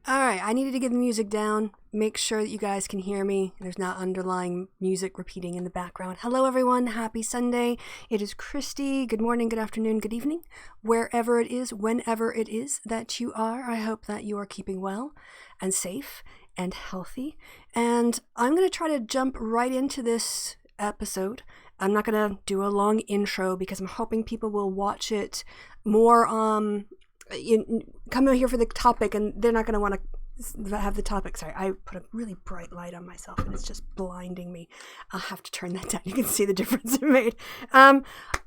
Alright, I needed to get the music down, make sure that you guys can hear me. There's not underlying music repeating in the background. Hello everyone, happy Sunday. It is Christy. Good morning, good afternoon, good evening. Wherever it is, whenever it is that you are, I hope that you are keeping well and safe and healthy. And I'm going to try to jump right into this episode. I'm not going to do a long intro because I'm hoping people will watch it more come out here for the topic, and they're not going to want to have the topic. Sorry, I put a really bright light on myself and it's just blinding me. I'll have to turn that down. You can see the difference it made. All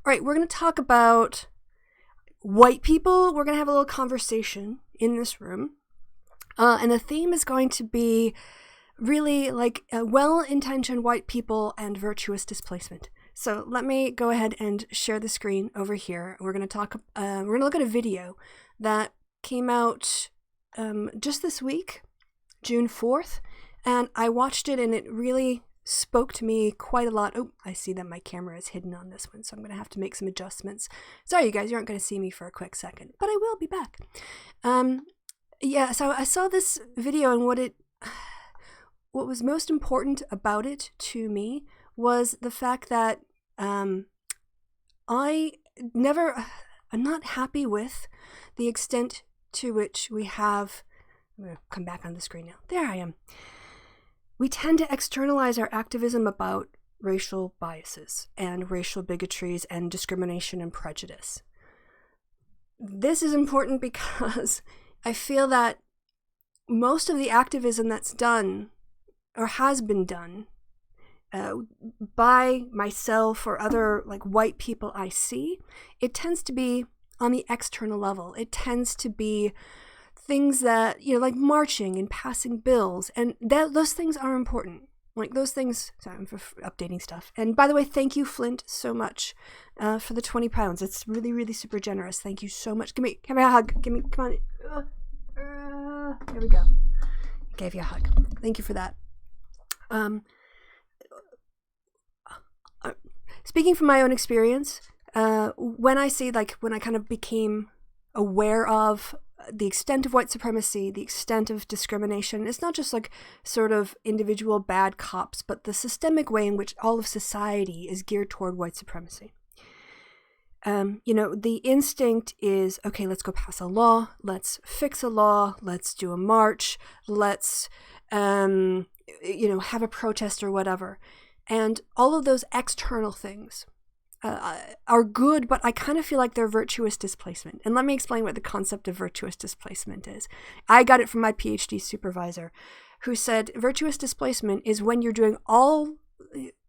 right, we're going to talk about white people. We're going to have a little conversation in this room. And the theme is going to be really like well-intentioned white people and virtuous displacement. So let me go ahead and share the screen over here. We're going to look at a video that came out just this week, June 4th, and I watched it and it really spoke to me quite a lot. Oh, I see that my camera is hidden on this one, so I'm going to have to make some adjustments. Sorry, you guys, you aren't going to see me for a quick second, but I will be back. So I saw this video, and what was most important about it to me was the fact that I'm not happy with the extent to which we have, I'm going to come back on the screen now. There I am. We tend to externalize our activism about racial biases and racial bigotries and discrimination and prejudice. This is important because I feel that most of the activism that's done or has been done by myself or other like white people I see, it tends to be on the external level. It tends to be things that, like marching and passing bills, and those things are important. Like those things, sorry, I'm for updating stuff. And by the way, thank you, Flint, so much for the 20 pounds. It's really, really super generous. Thank you so much. Give me a hug. Come on. There we go. I gave you a hug. Thank you for that. Speaking from my own experience, when I kind of became aware of the extent of white supremacy, the extent of discrimination, it's not just like sort of individual bad cops, but the systemic way in which all of society is geared toward white supremacy. The instinct is, okay, let's go pass a law, let's fix a law, let's do a march, let's, have a protest or whatever. And all of those external things are good, but I kind of feel like they're virtuous displacement. And let me explain what the concept of virtuous displacement is. I got it from my PhD supervisor, who said virtuous displacement is when you're doing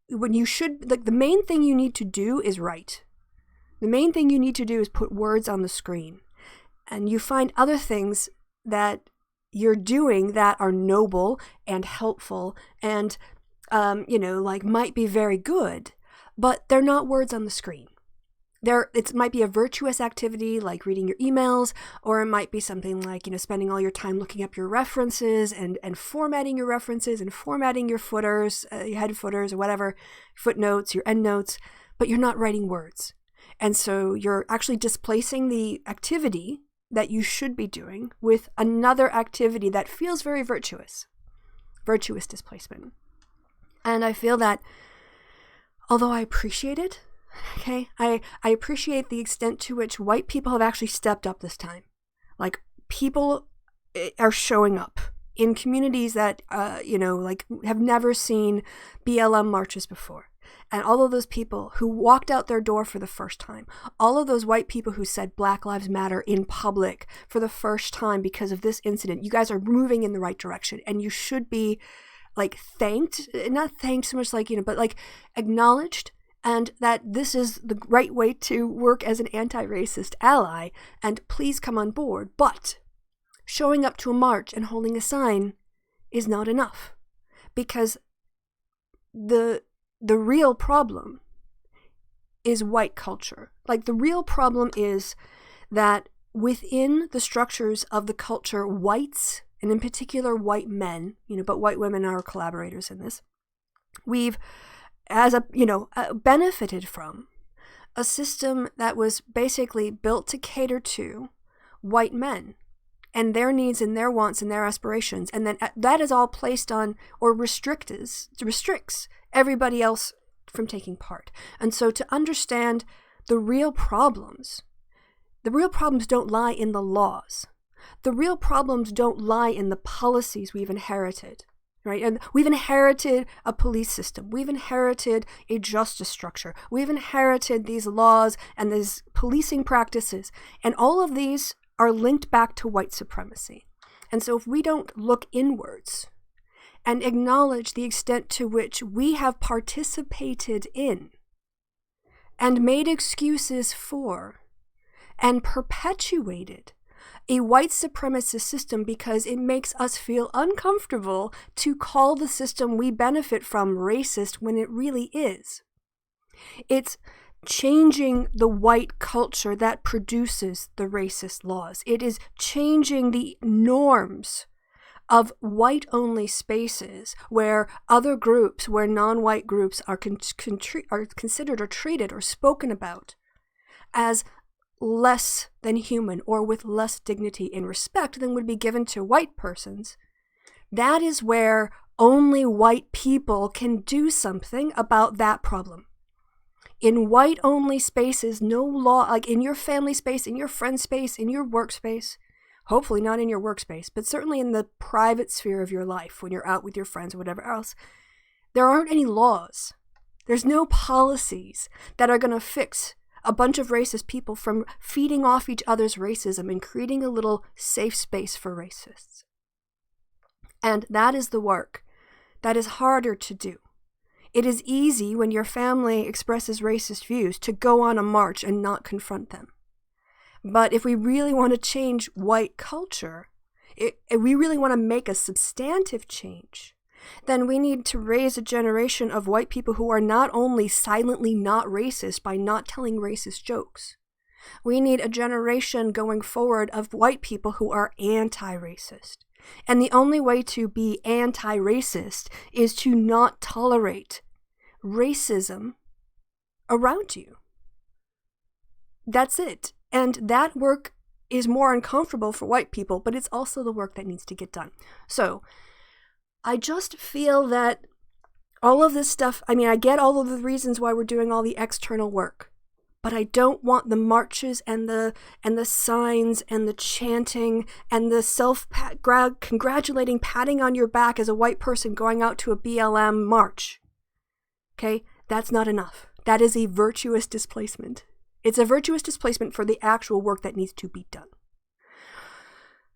when you should, like the main thing you need to do is write. The main thing you need to do is put words on the screen. And you find other things that you're doing that are noble and helpful and might be very good, but they're not words on the screen. It might be a virtuous activity like reading your emails, or it might be something like, spending all your time looking up your references and formatting your references and formatting your footers, your head footers or whatever, footnotes, your endnotes, but you're not writing words. And so you're actually displacing the activity that you should be doing with another activity that feels very virtuous displacement. And I feel that although I appreciate it, okay, I appreciate the extent to which white people have actually stepped up this time. Like, people are showing up in communities that, have never seen BLM marches before. And all of those people who walked out their door for the first time, all of those white people who said Black Lives Matter in public for the first time because of this incident, you guys are moving in the right direction, and you should be not thanked so much but acknowledged and that this is the right way to work as an anti-racist ally, and please come on board. But showing up to a march and holding a sign is not enough, because the real problem is white culture. Like, the real problem is that within the structures of the culture, whites, and in particular white men, but white women are collaborators in this, we've, benefited from a system that was basically built to cater to white men and their needs and their wants and their aspirations. And then that is all placed on, or restricts everybody else from taking part. And so to understand the real problems don't lie in the laws. The real problems don't lie in the policies we've inherited, right? And we've inherited a police system. We've inherited a justice structure. We've inherited these laws and these policing practices. And all of these are linked back to white supremacy. And so if we don't look inwards and acknowledge the extent to which we have participated in and made excuses for and perpetuated a white supremacist system because it makes us feel uncomfortable to call the system we benefit from racist when it really is. It's changing the white culture that produces the racist laws. It is changing the norms of white-only spaces where other groups, where non-white groups are considered or treated or spoken about as less than human or with less dignity and respect than would be given to white persons. That is where only white people can do something about that problem. In white-only spaces, no law, like in your family space, in your friend space, in your workspace, hopefully not in your workspace, but certainly in the private sphere of your life when you're out with your friends or whatever else, there aren't any laws. There's no policies that are going to fix a bunch of racist people from feeding off each other's racism and creating a little safe space for racists. And that is the work that is harder to do. It is easy when your family expresses racist views to go on a march and not confront them. But if we really want to change white culture, if we really want to make a substantive change, then we need to raise a generation of white people who are not only silently not racist by not telling racist jokes. We need a generation going forward of white people who are anti-racist. And the only way to be anti-racist is to not tolerate racism around you. That's it. And that work is more uncomfortable for white people, but it's also the work that needs to get done. So I just feel that all of this stuff, I get all of the reasons why we're doing all the external work, but I don't want the marches and the signs and the chanting and the self-congratulating patting on your back as a white person going out to a BLM march. Okay? That's not enough. That is a virtuous displacement. It's a virtuous displacement for the actual work that needs to be done.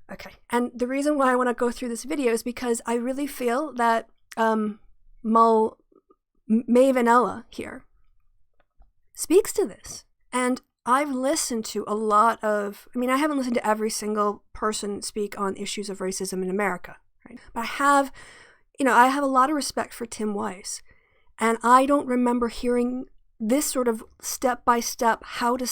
Okay, and the reason why I want to go through this video is because I really feel that Mavenella here speaks to this. And I've listened to a lot of, I haven't listened to every single person speak on issues of racism in America, right? But I have a lot of respect for Tim Weiss. And I don't remember hearing this sort of step-by-step how to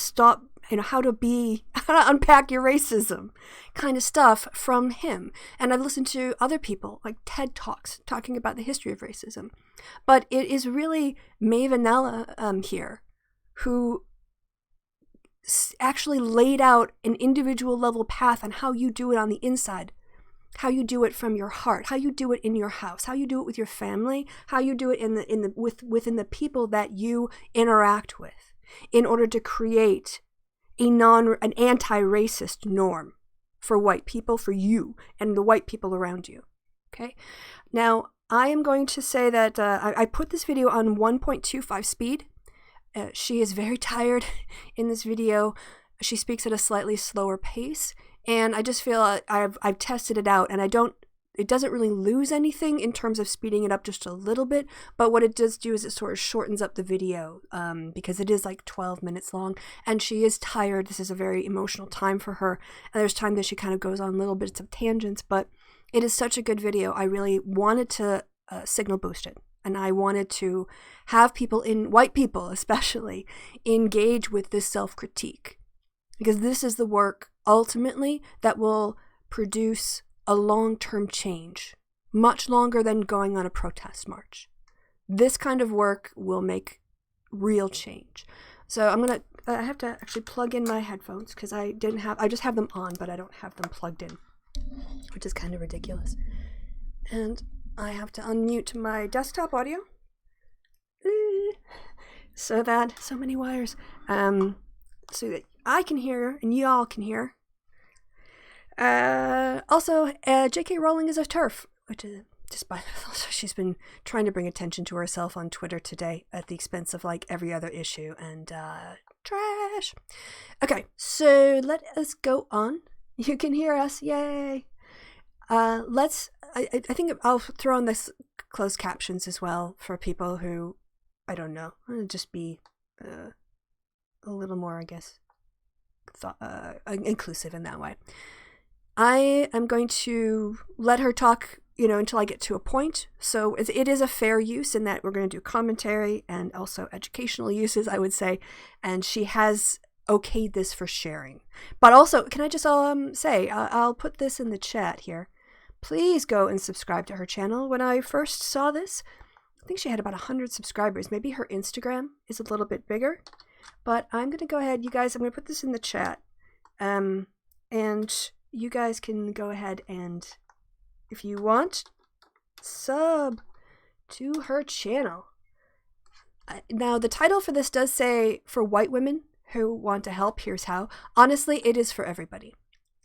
unpack your racism kind of stuff from him. And I've listened to other people, like TED Talks, talking about the history of racism. But it is really Mavenella here who actually laid out an individual level path on how you do it on the inside, how you do it from your heart, how you do it in your house, how you do it with your family, how you do it within the people that you interact with, in order to create an anti-racist norm for white people, for you, and the white people around you. Okay? Now, I am going to say that I put this video on 1.25 speed. She is very tired in this video. She speaks at a slightly slower pace. And I just feel I've tested it out, and I don't it doesn't really lose anything in terms of speeding it up just a little bit, but what it does do is it sort of shortens up the video, because it is like 12 minutes long, and she is tired. This is a very emotional time for her, and there's time that she kind of goes on little bits of tangents, but it is such a good video. I really wanted to signal boost it, and I wanted to have people, white people especially, engage with this self-critique, because this is the work ultimately that will produce a long-term change, much longer than going on a protest march. This kind of work will make real change. So I have to actually plug in my headphones because I just have them on, but I don't have them plugged in, which is kind of ridiculous. And I have to unmute my desktop audio. So many wires. So that I can hear and y'all can hear. Also, J.K. Rowling is a TERF, which is also she's been trying to bring attention to herself on Twitter today at the expense of like every other issue, and trash. Okay, so let us go on. You can hear us, yay! I think I'll throw in this closed captions as well for people who, I don't know, just be a little more, I guess, inclusive in that way. I am going to let her talk, until I get to a point. So it is a fair use in that we're going to do commentary and also educational uses, I would say. And she has okayed this for sharing. But also, can I just say, I'll put this in the chat here. Please go and subscribe to her channel. When I first saw this, I think she had about 100 subscribers. Maybe her Instagram is a little bit bigger. But I'm going to go ahead, you guys, I'm going to put this in the chat. And you guys can go ahead and, if you want, sub to her channel. Now, the title for this does say, for white women who want to help, here's how. Honestly, it is for everybody.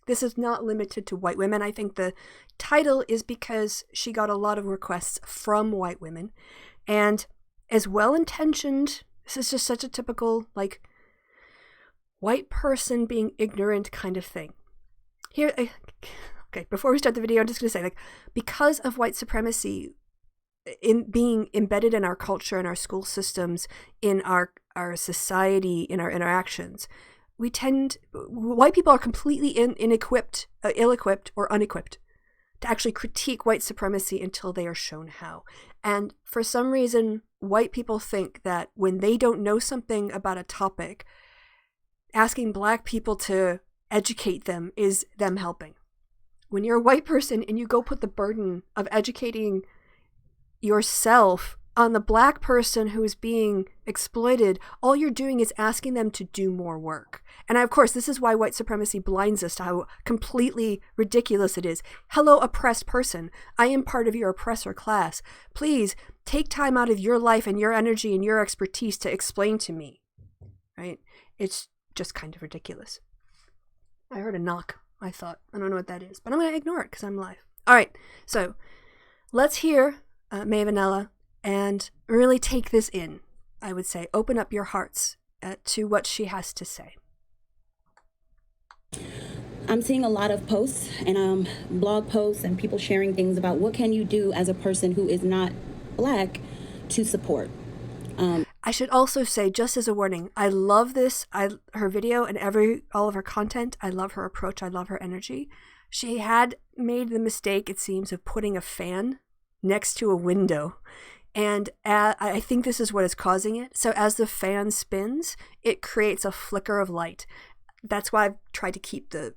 This is not limited to white women. I think the title is because she got a lot of requests from white women. And as well-intentioned, this is just such a typical, like, white person being ignorant kind of thing. Here, okay, before we start the video, I'm just going to say, like, because of white supremacy in being embedded in our culture, in our school systems, in our society, in our interactions, white people are completely ill-equipped or unequipped to actually critique white supremacy until they are shown how. And for some reason, white people think that when they don't know something about a topic, asking black people to educate them is them helping. When you're a white person and you go put the burden of educating yourself on the black person who is being exploited, all you're doing is asking them to do more work. And of course, this is why white supremacy blinds us to how completely ridiculous it is. Hello, oppressed person. I am part of your oppressor class. Please take time out of your life and your energy and your expertise to explain to me. Right? It's just kind of ridiculous. I heard a knock. I don't know what that is, but I'm going to ignore it because I'm live. All right, so let's hear Mavenella and really take this in. I would say open up your hearts to what she has to say. I'm seeing a lot of posts and blog posts and people sharing things about what can you do as a person who is not black to support. I should also say, just as a warning, I love her video and all of her content. I love her approach. I love her energy. She had made the mistake, it seems, of putting a fan next to a window. And I think this is what is causing it. So as the fan spins, it creates a flicker of light. That's why I've tried to keep the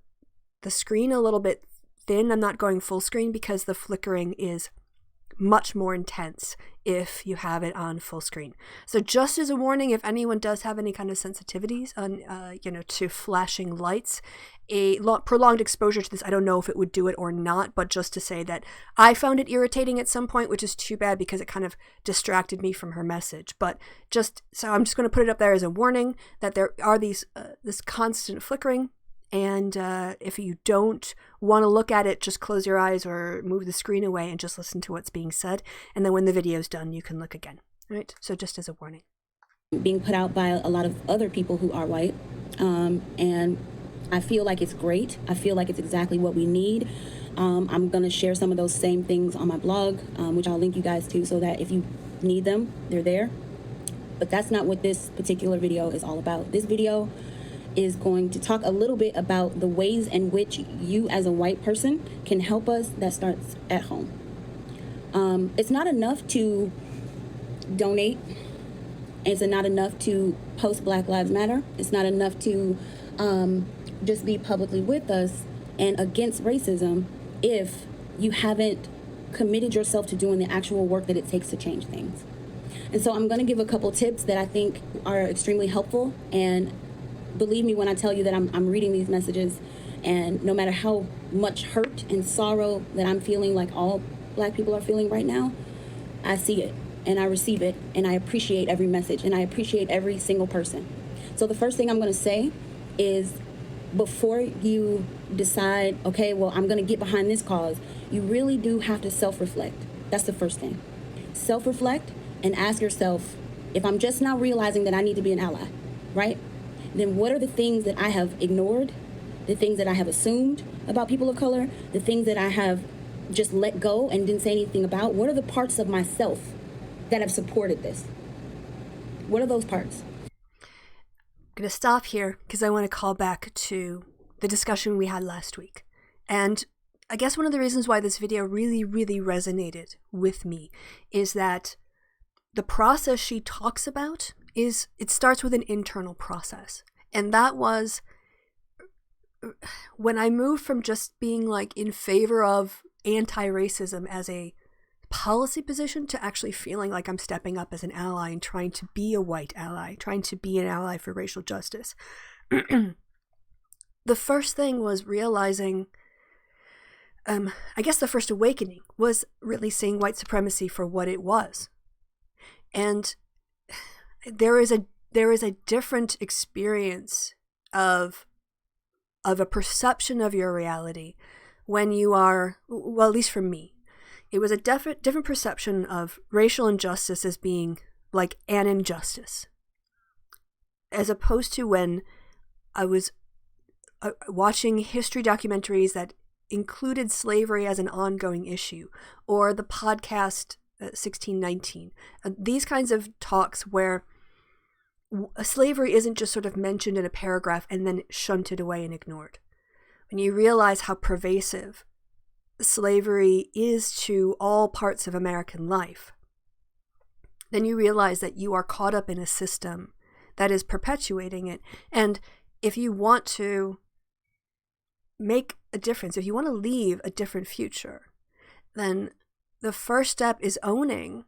screen a little bit thin. I'm not going full screen because the flickering is much more intense if you have it on full screen. So just as a warning, if anyone does have any kind of sensitivities on, to flashing lights, a prolonged exposure to this, I don't know if it would do it or not, but just to say that I found it irritating at some point, which is too bad because it kind of distracted me from her message. But so I'm just going to put it up there as a warning that there are this constant flickering. And if you don't want to look at it, just close your eyes or move the screen away and just listen to what's being said. And then when the video's done, you can look again. All right? So just as a warning. Being put out by a lot of other people who are white and I feel like it's great. I feel like it's exactly what we need. I'm going to share some of those same things on my blog, which I'll link you guys to, so that if you need them, they're there. But that's not what this particular video is all about. This video is going to talk a little bit about the ways in which you as a white person can help us. That starts at home. It's not enough to donate. It's not enough to post Black Lives Matter. It's not enough to just be publicly with us and against racism if you haven't committed yourself to doing the actual work that it takes to change things. And so I'm going to give a couple tips that I think are extremely helpful. And believe me when I tell you that I'm reading these messages, and no matter how much hurt and sorrow that I'm feeling, like all Black people are feeling right now, I see it and I receive it, and I appreciate every message, and I appreciate every single person. So the first thing I'm going to say is, before you decide, okay, well, I'm going to get behind this cause, you really do have to self-reflect. That's the first thing. Self-reflect and ask yourself, if I'm just now realizing that I need to be an ally, right? Then what are the things that I have ignored, the things that I have assumed about people of color, the things that I have just let go and didn't say anything about? What are the parts of myself that have supported this? What are those parts? I'm going to stop here because I want to call back to the discussion we had last week. And I guess one of the reasons why this video really, really resonated with me is that the process she talks about is, it starts with an internal process. And that was when I moved from just being like in favor of anti-racism as a policy position to actually feeling like I'm stepping up as an ally and trying to be a white ally, trying to be an ally for racial justice. The first thing was realizing, I guess the first awakening was really seeing white supremacy for what it was. And there is a different experience of a perception of your reality when you are, well, at least for me, it was a different perception of racial injustice as being like an injustice, as opposed to when I was watching history documentaries that included slavery as an ongoing issue, or the podcast 1619. These kinds of talks where slavery isn't just sort of mentioned in a paragraph and then shunted away and ignored. When you realize how pervasive slavery is to all parts of American life, then you realize that you are caught up in a system that is perpetuating it. And if you want to make a difference, if you want to leave a different future, then the first step is owning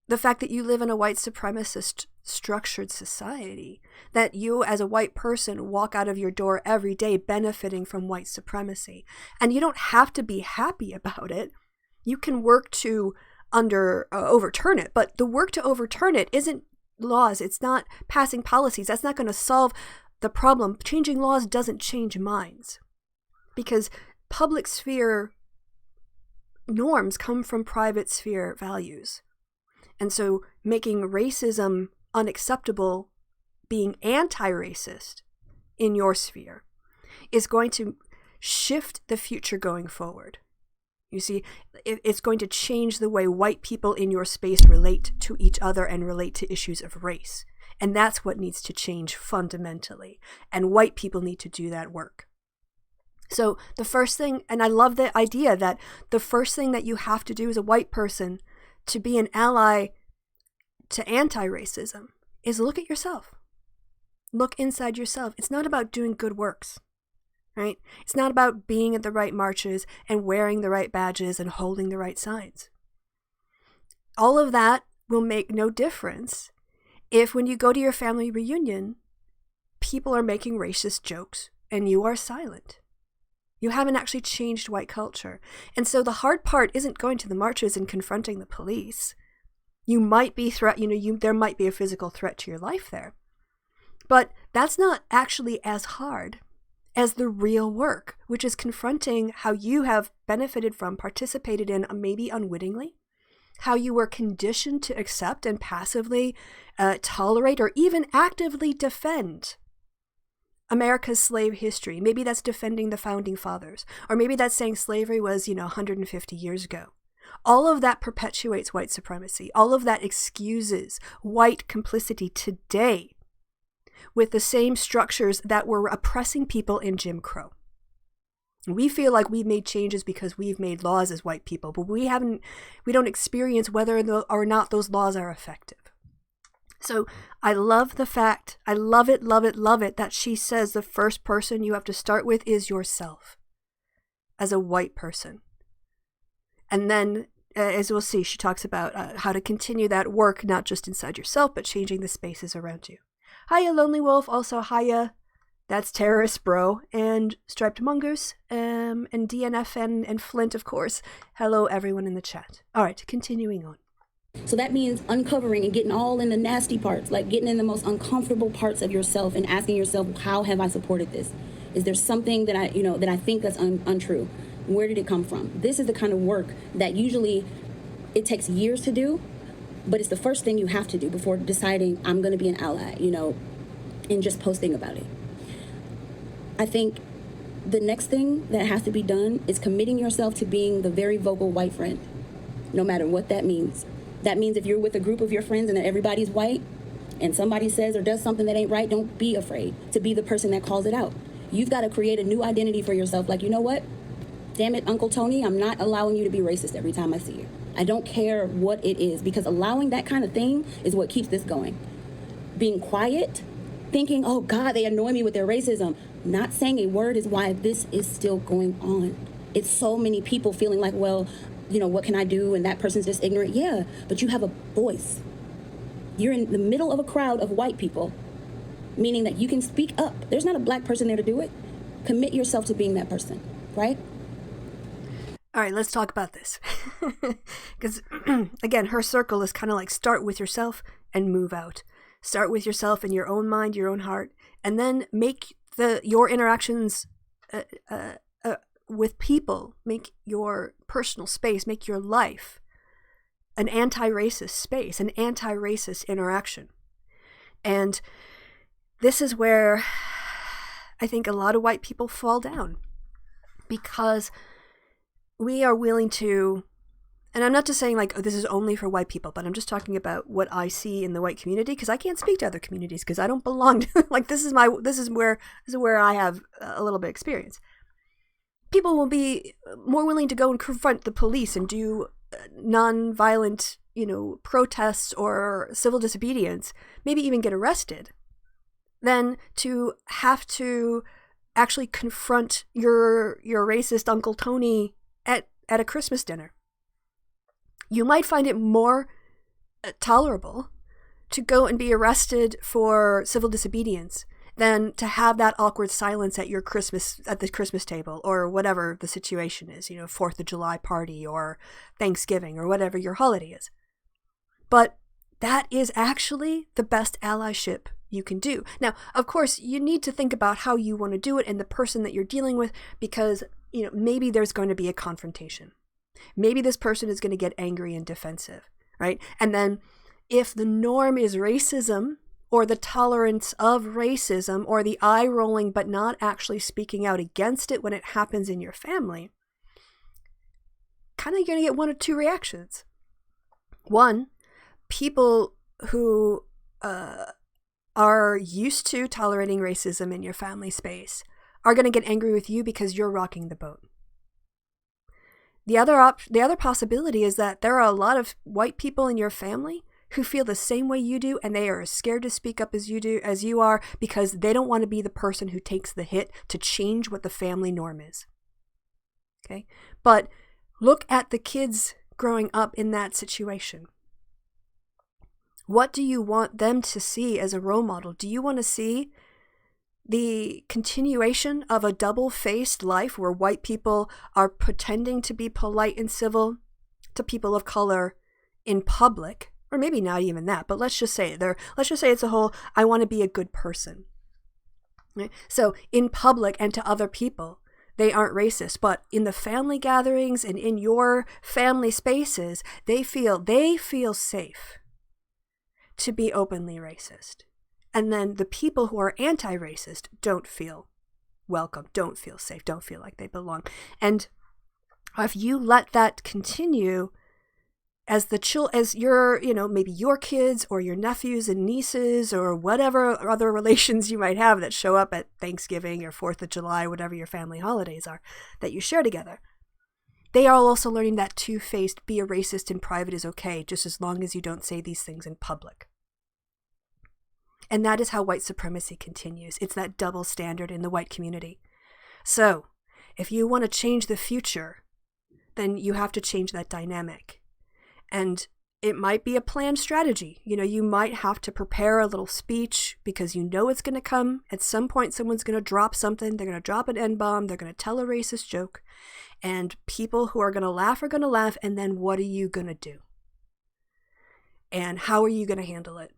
the fact that you live in a white supremacist structured society, that you as a white person walk out of your door every day benefiting from white supremacy. And you don't have to be happy about it. You can work to overturn it, but the work to overturn it isn't laws. It's not passing policies. That's not going to solve the problem. Changing laws doesn't change minds, because public sphere norms come from private sphere values. And so making racism unacceptable, being anti-racist in your sphere, is going to shift the future going forward. You see, it's going to change the way white people in your space relate to each other and relate to issues of race. And that's what needs to change fundamentally. And white people need to do that work. So the first thing, and I love the idea that the first thing that you have to do as a white person to be an ally to anti-racism is look at yourself. Look inside yourself. It's not about doing good works, right? It's not about being at the right marches and wearing the right badges and holding the right signs. All of that will make no difference if when you go to your family reunion, people are making racist jokes and you are silent. You haven't actually changed white culture. And so the hard part isn't going to the marches and confronting the police. You might be there might be a physical threat to your life there. But that's not actually as hard as the real work, which is confronting how you have benefited from, participated in, maybe unwittingly, how you were conditioned to accept and passively tolerate or even actively defend America's slave history. Maybe that's defending the founding fathers. Or maybe that's saying slavery was, 150 years ago. All of that perpetuates white supremacy. All of that excuses white complicity today with the same structures that were oppressing people in Jim Crow. We feel like we've made changes because we've made laws as white people, but we don't experience whether or not those laws are effective. So I love the fact, I love it, that she says the first person you have to start with is yourself as a white person. And then, as we'll see, she talks about how to continue that work, not just inside yourself, but changing the spaces around you. Hiya, Lonely Wolf. Also, hiya, that's Terrorist Bro, and Striped Mongoose, and DNF and Flint, of course. Hello, everyone in the chat. All right, continuing on. So that means uncovering and getting all in the nasty parts, like getting in the most uncomfortable parts of yourself and asking yourself, how have I supported this? Is there something that I think that's untrue? Where did it come from? This is the kind of work that usually it takes years to do, but it's the first thing you have to do before deciding I'm going to be an ally, and just posting about it. I think the next thing that has to be done is committing yourself to being the very vocal white friend, no matter what that means. That means if you're with a group of your friends and everybody's white and somebody says or does something that ain't right, don't be afraid to be the person that calls it out. You've got to create a new identity for yourself. Like, you know what? Damn it, Uncle Tony, I'm not allowing you to be racist every time I see you. I don't care what it is, because allowing that kind of thing is what keeps this going. Being quiet, thinking, oh God, they annoy me with their racism. Not saying a word is why this is still going on. It's so many people feeling like, well, what can I do? And that person's just ignorant. Yeah, but you have a voice. You're in the middle of a crowd of white people, meaning that you can speak up. There's not a black person there to do it. Commit yourself to being that person, right? All right, let's talk about this. Because, again, her circle is kind of like start with yourself and move out. Start with yourself in your own mind, your own heart, and then make your interactions with people, make your personal space, make your life an anti-racist space, an anti-racist interaction. And this is where I think a lot of white people fall down, because we are willing to, and I'm not just saying like, oh, this is only for white people, but I'm just talking about what I see in the white community, because I can't speak to other communities because I don't belong to, like, this is where I have a little bit of experience. People will be more willing to go and confront the police and do non-violent, protests or civil disobedience, maybe even get arrested, than to have to actually confront your racist Uncle Tony at a Christmas dinner. You might find it more tolerable to go and be arrested for civil disobedience than to have that awkward silence at the Christmas table, or whatever the situation is, 4th of July party or Thanksgiving or whatever your holiday is. But that is actually the best allyship you can do. Now, of course, you need to think about how you want to do it and the person that you're dealing with, because, maybe there's going to be a confrontation. Maybe this person is going to get angry and defensive, right? And then if the norm is racism, or the tolerance of racism, or the eye rolling but not actually speaking out against it when it happens in your family, kind of going to get one or two reactions. One, people who are used to tolerating racism in your family space are going to get angry with you because you're rocking the boat. The other possibility is that there are a lot of white people in your family who feel the same way you do, and they are as scared to speak up as you are, because they don't want to be the person who takes the hit to change what the family norm is. Okay? But look at the kids growing up in that situation. What do you want them to see as a role model? Do you want to see the continuation of a double-faced life where white people are pretending to be polite and civil to people of color in public? Or maybe not even that, but let's just say it's a whole, I want to be a good person. Right? So in public and to other people, they aren't racist, but in the family gatherings and in your family spaces, they feel safe to be openly racist. And then the people who are anti-racist don't feel welcome, don't feel safe, don't feel like they belong. And if you let that continue, as your, maybe your kids or your nephews and nieces or whatever other relations you might have that show up at Thanksgiving or 4th of July, whatever your family holidays are that you share together, they are also learning that two-faced, be a racist in private is okay, just as long as you don't say these things in public. And that is how white supremacy continues. It's that double standard in the white community. So, if you want to change the future, then you have to change that dynamic. And it might be a planned strategy. You might have to prepare a little speech because it's going to come. At some point, someone's going to drop something. They're going to drop an N-bomb. They're going to tell a racist joke. And people who are going to laugh are going to laugh. And then what are you going to do? And how are you going to handle it?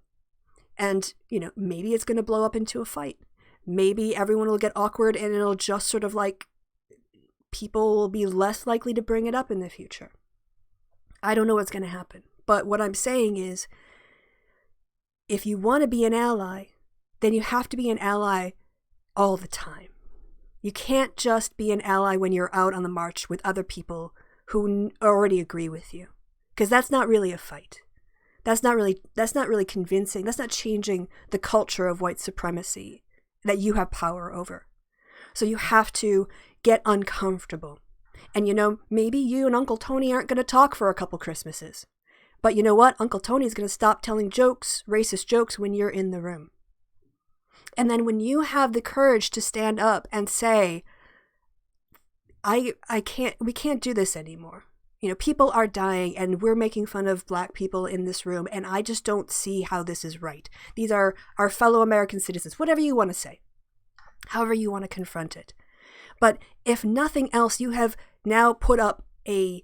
And, maybe it's going to blow up into a fight. Maybe everyone will get awkward and it'll just sort of like people will be less likely to bring it up in the future. I don't know what's going to happen. But what I'm saying is, if you want to be an ally, then you have to be an ally all the time. You can't just be an ally when you're out on the march with other people who already agree with you. Because that's not really a fight. That's not really convincing. That's not changing the culture of white supremacy that you have power over. So you have to get uncomfortable. And maybe you and Uncle Tony aren't going to talk for a couple Christmases. But you know what? Uncle Tony's going to stop telling racist jokes when you're in the room. And then when you have the courage to stand up and say, we can't do this anymore. People are dying and we're making fun of Black people in this room, and I just don't see how this is right. These are our fellow American citizens, whatever you want to say, however you want to confront it. But if nothing else, you have now put up a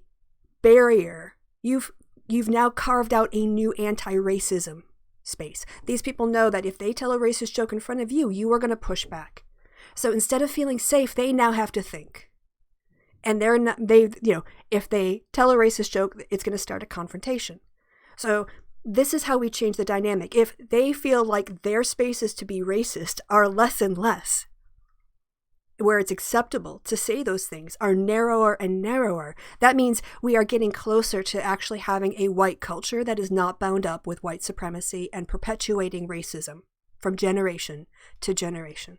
barrier. You've now carved out a new anti-racism space. These people know that if they tell a racist joke in front of you, you are going to push back. So instead of feeling safe, they now have to think. And if they tell a racist joke, it's going to start a confrontation. So this is how we change the dynamic. If they feel like their spaces to be racist are less and less, where it's acceptable to say those things are narrower and narrower, that means we are getting closer to actually having a white culture that is not bound up with white supremacy and perpetuating racism from generation to generation.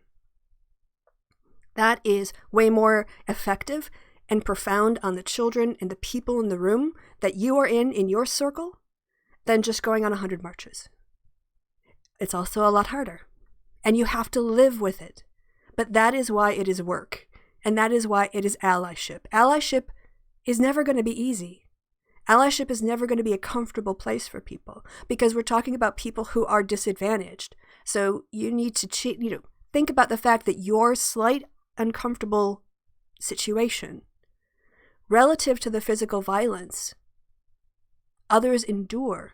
That is way more effective and profound on the children and the people in the room that you are in your circle than just going on 100 marches. It's also a lot harder, and you have to live with it. But that is why it is work, and that is why it is allyship. Allyship is never going to be easy. Allyship is never going to be a comfortable place for people because we're talking about people who are disadvantaged. So you need to think about the fact that your slight uncomfortable situation relative to the physical violence others endure.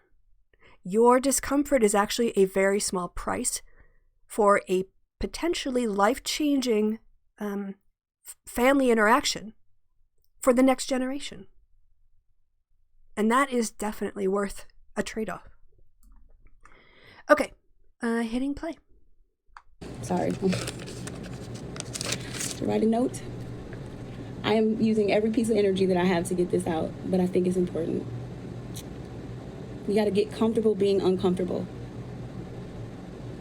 Your discomfort is actually a very small price for a potentially life-changing family interaction for the next generation. And that is definitely worth a trade-off. Okay, hitting play. Sorry. Write a note. I am using every piece of energy that I have to get this out, but I think it's important. You got to get comfortable being uncomfortable.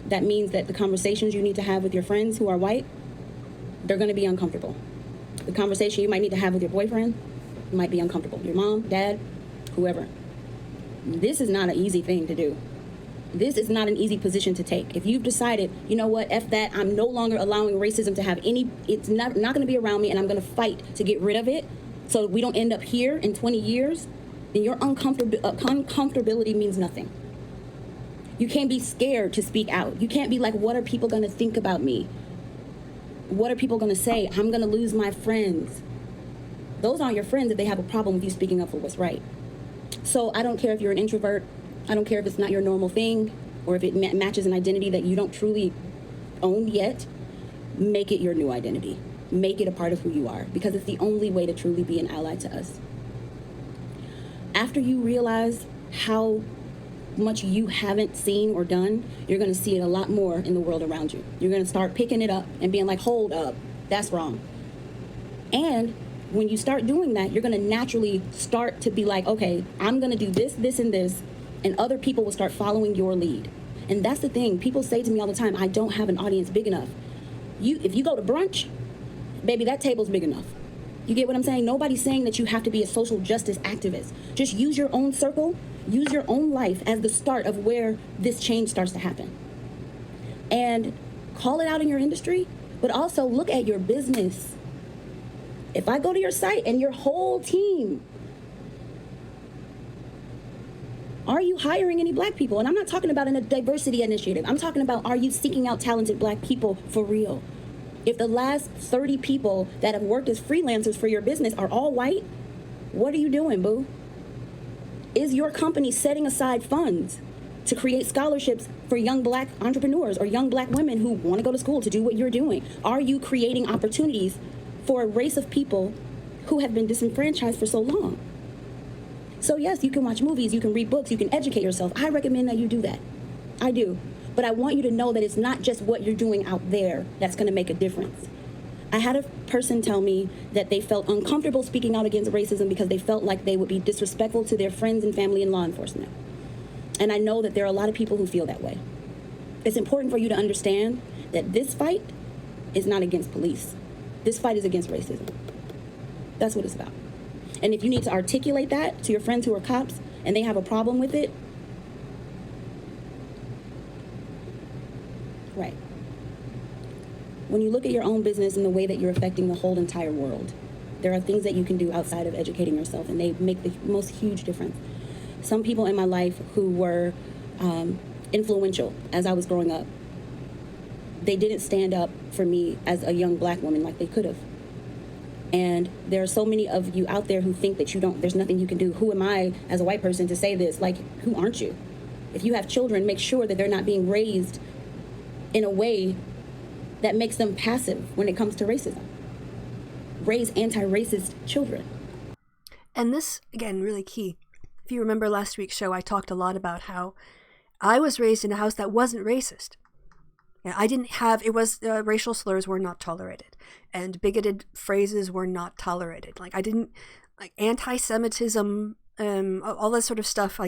That means that the conversations you need to have with your friends who are white, they're going to be uncomfortable. The conversation you might need to have with your boyfriend might be uncomfortable. Your mom, dad, whoever. This is not an easy thing to do. This is not an easy position to take. If you've decided, you know what, F that, I'm no longer allowing racism to have it's not going to be around me, and I'm going to fight to get rid of it so we don't end up here in 20 years, then your uncomfortability means nothing. You can't be scared to speak out. You can't be like, what are people going to think about me? What are people going to say? I'm going to lose my friends. Those aren't your friends if they have a problem with you speaking up for what's right. So I don't care if you're an introvert. I don't care if it's not your normal thing or if it matches an identity that you don't truly own yet. Make it your new identity. Make it a part of who you are, because it's the only way to truly be an ally to us. After you realize how much you haven't seen or done, you're going to see it a lot more in the world around you. You're going to start picking it up and being like, hold up, that's wrong. And when you start doing that, you're going to naturally start to be like, okay, I'm going to do this, this, and this, and other people will start following your lead. And that's the thing. People say to me all the time, I don't have an audience big enough. If you go to brunch, baby, that table's big enough. You get what I'm saying? Nobody's saying that you have to be a social justice activist. Just use your own circle, use your own life as the start of where this change starts to happen. And call it out in your industry, but also look at your business. If I go to your site and your whole team, are you hiring any black people? And I'm not talking about in a diversity initiative. I'm talking about, are you seeking out talented black people for real? If the last 30 people that have worked as freelancers for your business are all white, what are you doing, boo? Is your company setting aside funds to create scholarships for young black entrepreneurs or young black women who want to go to school to do what you're doing? Are you creating opportunities for a race of people who have been disenfranchised for so long? So yes, you can watch movies, you can read books, you can educate yourself. I recommend that you do that. I do. But I want you to know that it's not just what you're doing out there that's going to make a difference. I had a person tell me that they felt uncomfortable speaking out against racism because they felt like they would be disrespectful to their friends and family in law enforcement. And I know that there are a lot of people who feel that way. It's important for you to understand that this fight is not against police. This fight is against racism. That's what it's about. And if you need to articulate that to your friends who are cops and they have a problem with it, right. When you look at your own business and the way that you're affecting the whole entire world, there are things that you can do outside of educating yourself, and they make the most huge difference. Some people in my life who were influential as I was growing up, they didn't stand up for me as a young black woman like they could have. And there are so many of you out there who think that there's nothing you can do. Who am I as a white person to say this? Like, who aren't you? If you have children, make sure that they're not being raised in a way that makes them passive when it comes to racism. Raise anti-racist children. And this, again, really key. If you remember last week's show, I talked a lot about how I was raised in a house that wasn't racist. Racial slurs were not tolerated, and bigoted phrases were not tolerated. Anti-Semitism, all that sort of stuff,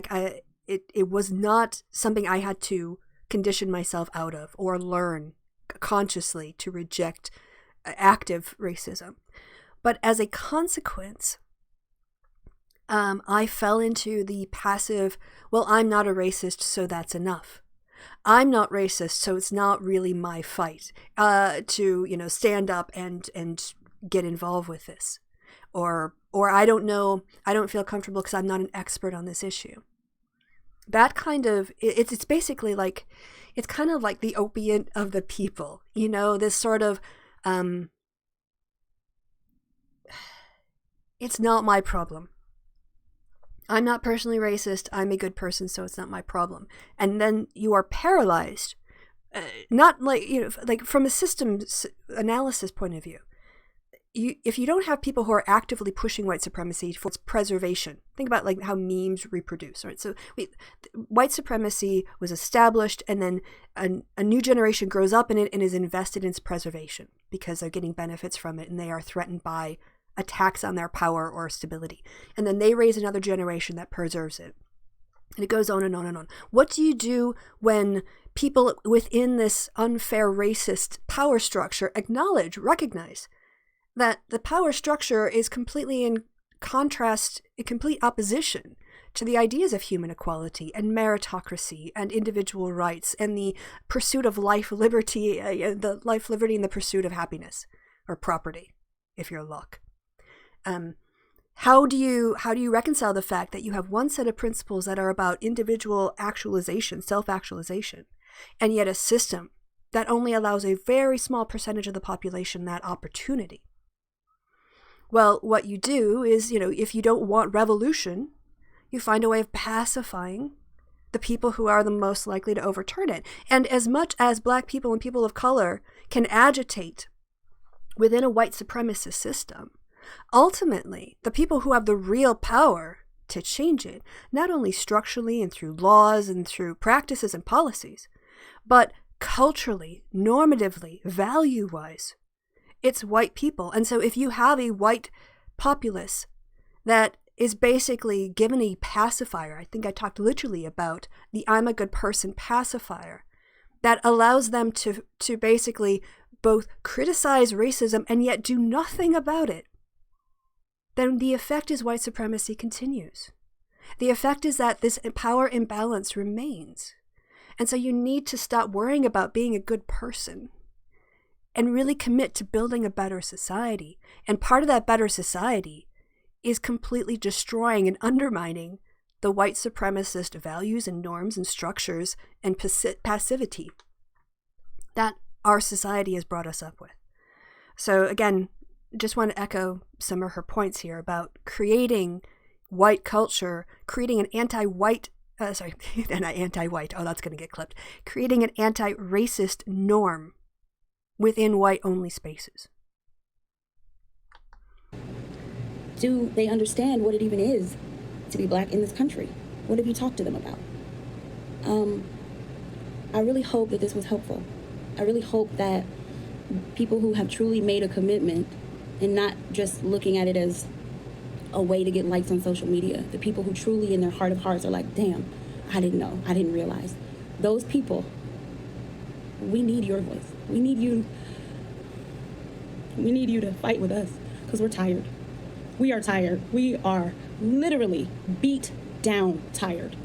it was not something I had to condition myself out of or learn consciously to reject active racism. But as a consequence, I fell into the passive, well, I'm not a racist, so that's enough. I'm not racist, so it's not really my fight to stand up and get involved with this. Or I don't know, I don't feel comfortable because I'm not an expert on this issue. That kind of, it's basically like, it's kind of like the opiate of the people, this sort of, it's not my problem. I'm not personally racist, I'm a good person, so it's not my problem. And then you are paralyzed, not from a systems analysis point of view. If you don't have people who are actively pushing white supremacy for its preservation, think about how memes reproduce, right? So white supremacy was established, and then a new generation grows up in it and is invested in its preservation because they're getting benefits from it, and they are threatened by attacks on their power or stability. And then they raise another generation that preserves it. And it goes on and on and on. What do you do when people within this unfair racist power structure recognize that the power structure is completely in contrast, in complete opposition to the ideas of human equality and meritocracy and individual rights and the pursuit of life, liberty, and the pursuit of happiness or property, if you're luck. How do you reconcile the fact that you have one set of principles that are about individual actualization, self-actualization, and yet a system that only allows a very small percentage of the population that opportunity? Well, what you do is, if you don't want revolution, you find a way of pacifying the people who are the most likely to overturn it. And as much as black people and people of color can agitate within a white supremacist system, ultimately, the people who have the real power to change it, not only structurally and through laws and through practices and policies, but culturally, normatively, value-wise. It's white people. And so if you have a white populace that is basically given a pacifier, I think I talked literally about the I'm a good person pacifier, that allows them to basically both criticize racism and yet do nothing about it, then the effect is white supremacy continues. The effect is that this power imbalance remains. And so you need to stop worrying about being a good person and really commit to building a better society. And part of that better society is completely destroying and undermining the white supremacist values and norms and structures and passivity that our society has brought us up with. So again, just want to echo some of her points here about creating white culture, creating an anti-white, anti-white, oh, that's going to get clipped, creating an anti-racist norm within white-only spaces. Do they understand what it even is to be black in this country? What have you talked to them about? I really hope that this was helpful. I really hope that people who have truly made a commitment and not just looking at it as a way to get likes on social media, the people who truly in their heart of hearts are like, damn, I didn't know, I didn't realize. Those people, we need your voice. We need you to fight with us because we're tired. We are tired. We are literally beat down tired.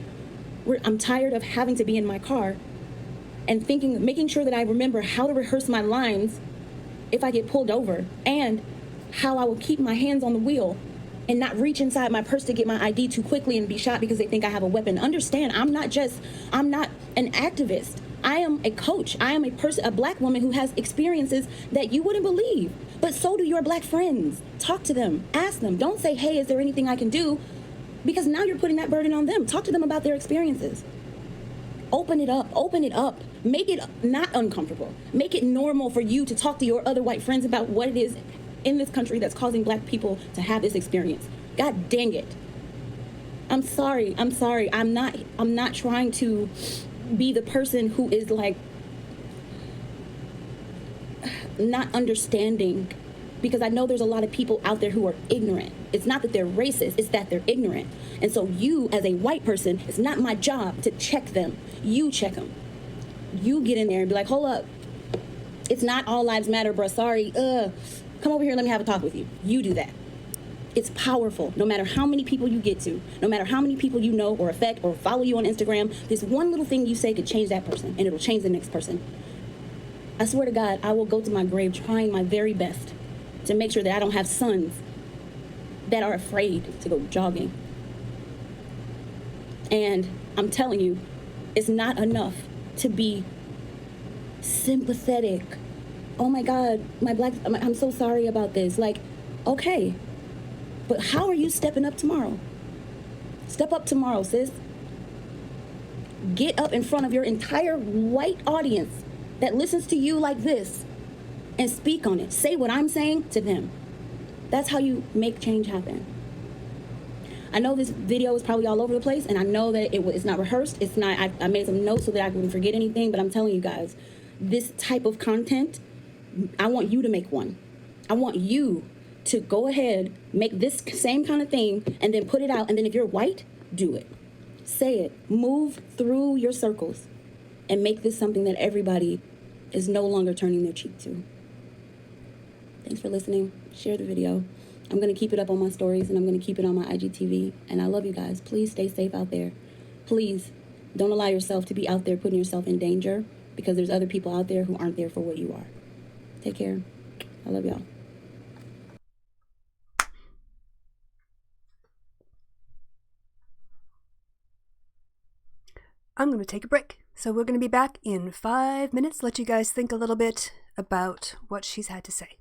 I'm tired of having to be in my car and making sure that I remember how to rehearse my lines if I get pulled over, and how I will keep my hands on the wheel and not reach inside my purse to get my ID too quickly and be shot because they think I have a weapon. Understand, I'm not an activist. I am a coach. I am a black woman who has experiences that you wouldn't believe. But so do your black friends. Talk to them. Ask them. Don't say, hey, is there anything I can do? Because now you're putting that burden on them. Talk to them about their experiences. Open it up. Open it up. Make it not uncomfortable. Make it normal for you to talk to your other white friends about what it is in this country that's causing black people to have this experience. God dang it. I'm sorry. I'm not trying to be the person who is like not understanding, because I know there's a lot of people out there who are ignorant. It's not that they're racist, it's that they're ignorant. And so you, as a white person, it's not my job to check them. You check them. You get in there and be like, hold up. It's not all lives matter, bro. Sorry. Come over here, let me have a talk with you. You do that. It's powerful. No matter how many people you get to, no matter how many people you know or affect or follow you on Instagram, this one little thing you say could change that person, and it'll change the next person. I swear to God, I will go to my grave trying my very best to make sure that I don't have sons that are afraid to go jogging. And I'm telling you, it's not enough to be sympathetic. Oh my God, I'm so sorry about this. Like, okay, but how are you stepping up tomorrow? Step up tomorrow, sis. Get up in front of your entire white audience that listens to you like this and speak on it. Say what I'm saying to them. That's how you make change happen. I know this video is probably all over the place, and I know that it's not rehearsed. It's not. I made some notes so that I wouldn't forget anything, but I'm telling you guys, this type of content, I want you to make one. I want you to go ahead, make this same kind of thing, and then put it out. And then if you're white, do it. Say it. Move through your circles and make this something that everybody is no longer turning their cheek to. Thanks for listening. Share the video. I'm going to keep it up on my stories, and I'm going to keep it on my IGTV. And I love you guys. Please stay safe out there. Please don't allow yourself to be out there putting yourself in danger, because there's other people out there who aren't there for what you are. Take care. I love y'all. I'm going to take a break. So we're going to be back in 5 minutes. Let you guys think a little bit about what she's had to say.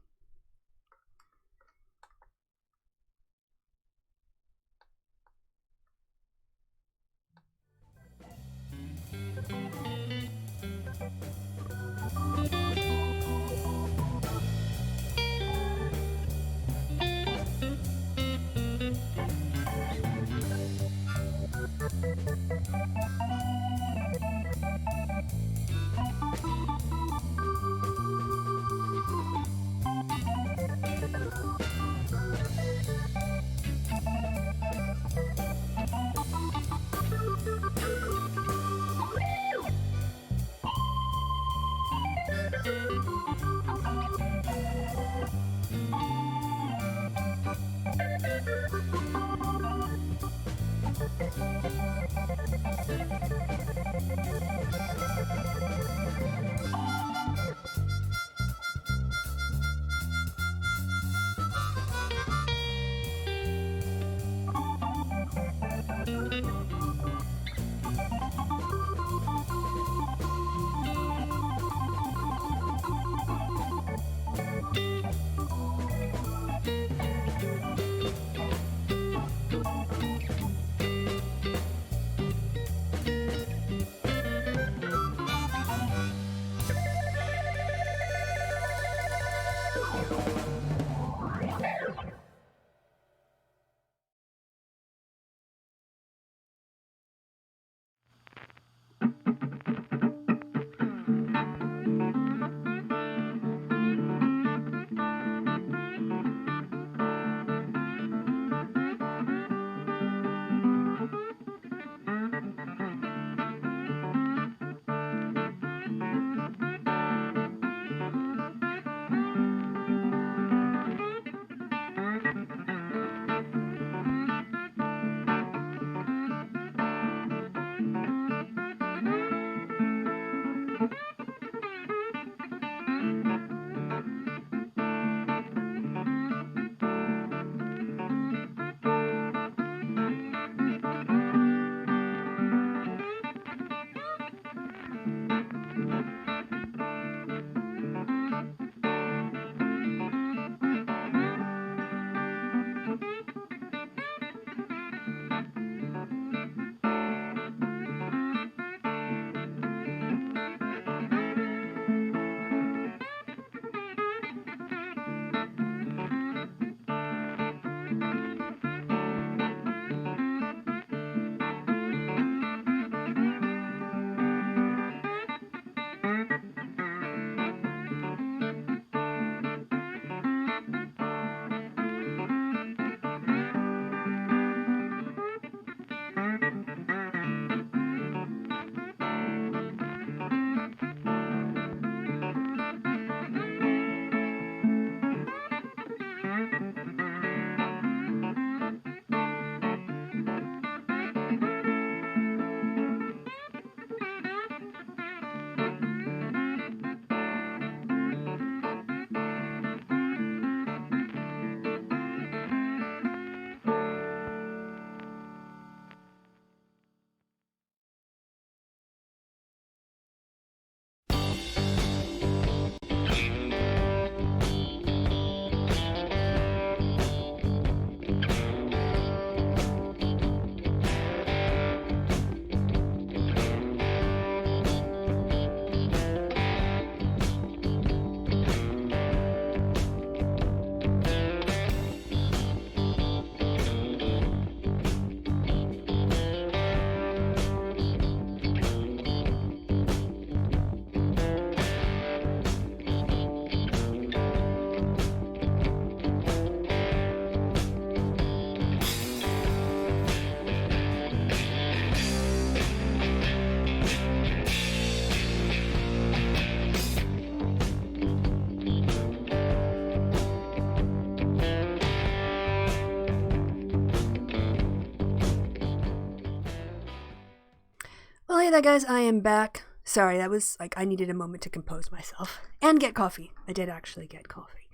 Hey there, guys, I am back. Sorry, that was like I needed a moment to compose myself and get coffee. I did actually get coffee.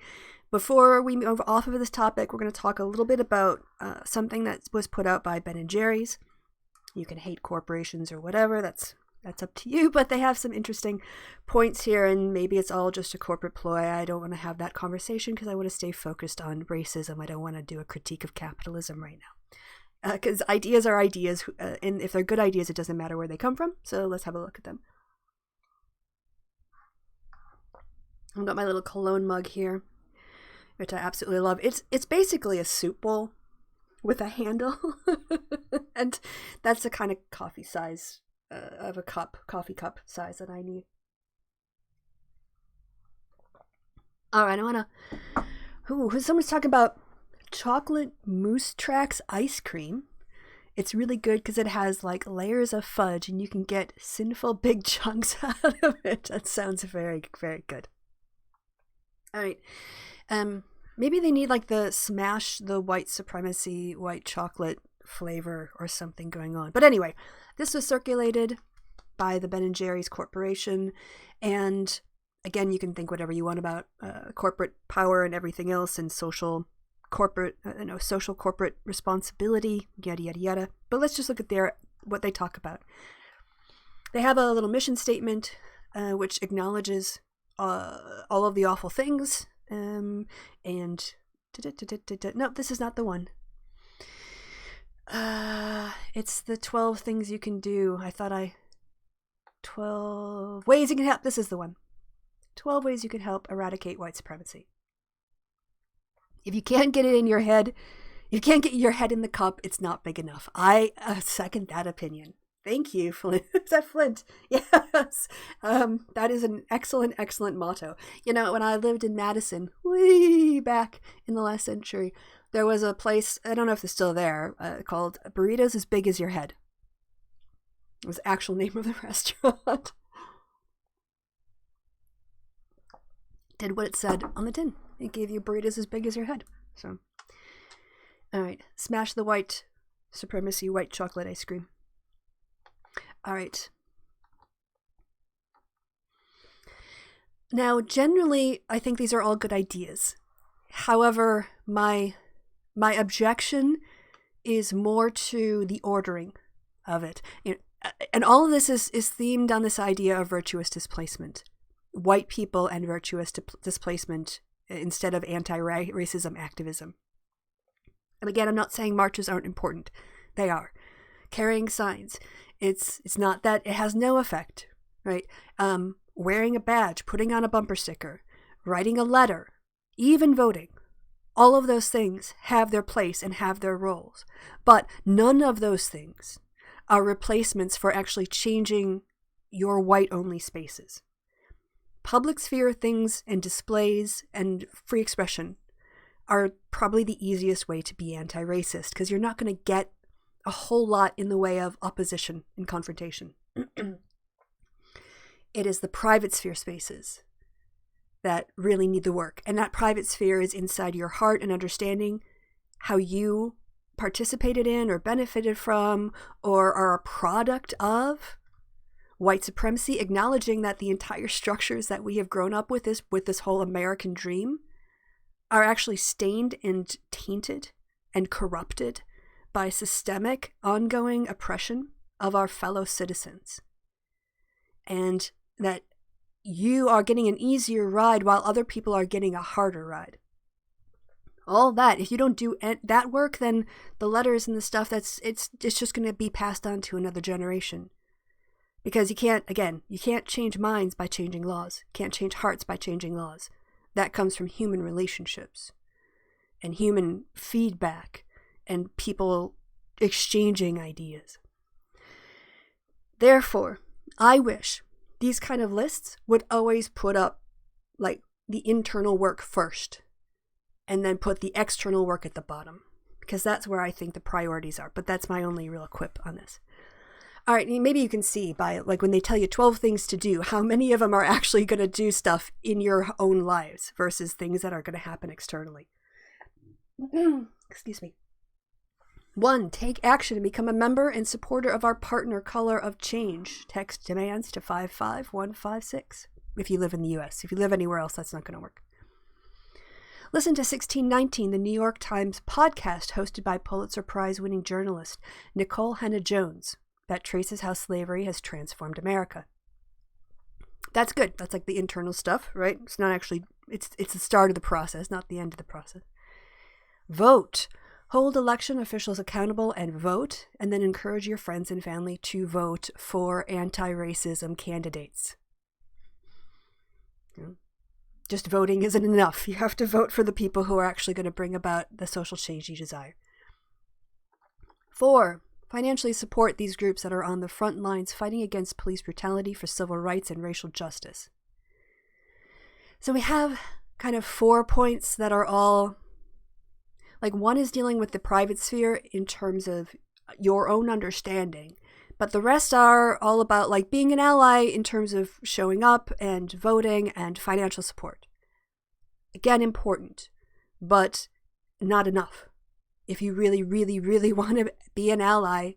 Before we move off of this topic, we're going to talk a little bit about something that was put out by Ben and Jerry's. You can hate corporations or whatever, that's up to you, but they have some interesting points here, and maybe it's all just a corporate ploy. I don't want to have that conversation because I want to stay focused on racism. I don't want to do a critique of capitalism right now. Because ideas are ideas, and if they're good ideas, it doesn't matter where they come from. So let's have a look at them. I've got my little cologne mug here, which I absolutely love. It's basically a soup bowl with a handle, and that's the kind of coffee size of a coffee cup size that I need. All right, I want to. Someone's talking about chocolate mousse tracks ice cream. It's really good because it has like layers of fudge, and you can get sinful big chunks out of it. That sounds very, very good. All right. Maybe they need like the smash the white supremacy white chocolate flavor or something going on. But anyway, this was circulated by the Ben & Jerry's Corporation. And again, you can think whatever you want about corporate power and everything else and social corporate responsibility, yada, yada, yada. But let's just look at what they talk about. They have a little mission statement which acknowledges all of the awful things. No, this is not the one. It's the 12 things you can do. 12 ways you can help. This is the one. 12 ways you can help eradicate white supremacy. If you can't get it in your head, you can't get your head in the cup, it's not big enough. I second that opinion. Thank you, Flint. Is that Flint? Yes. That is an excellent, excellent motto. You know, when I lived in Madison, way back in the last century, there was a place, I don't know if it's still there, called Burritos as Big as Your Head. It was the actual name of the restaurant. Did what it said on the tin. It gave you burritos as big as your head. So, all right. Smash the white supremacy white chocolate ice cream. All right. Now, generally, I think these are all good ideas. However, my objection is more to the ordering of it. You know, and all of this is themed on this idea of virtuous displacement. White people and virtuous displacement instead of anti-racism activism. And again, I'm not saying marches aren't important. They are. Carrying signs. It's not that it has no effect, right? Wearing a badge, putting on a bumper sticker, writing a letter, even voting. All of those things have their place and have their roles. But none of those things are replacements for actually changing your white-only spaces. Public sphere things and displays and free expression are probably the easiest way to be anti-racist because you're not going to get a whole lot in the way of opposition and confrontation. It is the private sphere spaces that really need the work. And that private sphere is inside your heart and understanding how you participated in or benefited from or are a product of white supremacy, acknowledging that the entire structures that we have grown up with this whole American dream are actually stained and tainted and corrupted by systemic, ongoing oppression of our fellow citizens. And that you are getting an easier ride while other people are getting a harder ride. All that, if you don't do that work, then the letters and the stuff, it's just going to be passed on to another generation. Because you can't change minds by changing laws. You can't change hearts by changing laws. That comes from human relationships and human feedback and people exchanging ideas. Therefore, I wish these kind of lists would always put up like the internal work first and then put the external work at the bottom, because that's where I think the priorities are. But that's my only real quip on this. All right, maybe you can see by like when they tell you 12 things to do, how many of them are actually going to do stuff in your own lives versus things that are going to happen externally. Excuse me. 1. Take action and become a member and supporter of our partner Color of Change. Text demands to 55156 if you live in the US. If you live anywhere else, that's not going to work. Listen to 1619, the New York Times podcast hosted by Pulitzer Prize-winning journalist Nicole Hannah-Jones that traces how slavery has transformed America. That's good. That's like the internal stuff, right? It's not actually, it's the start of the process, not the end of the process. Vote. Hold election officials accountable and vote, and then encourage your friends and family to vote for anti-racism candidates. Just voting isn't enough. You have to vote for the people who are actually going to bring about the social change you desire. 4. Financially support these groups that are on the front lines fighting against police brutality for civil rights and racial justice. So we have kind of 4 points that are all, like, one is dealing with the private sphere in terms of your own understanding, but the rest are all about like being an ally in terms of showing up and voting and financial support. Again, important, but not enough. If you really, really, really want to be an ally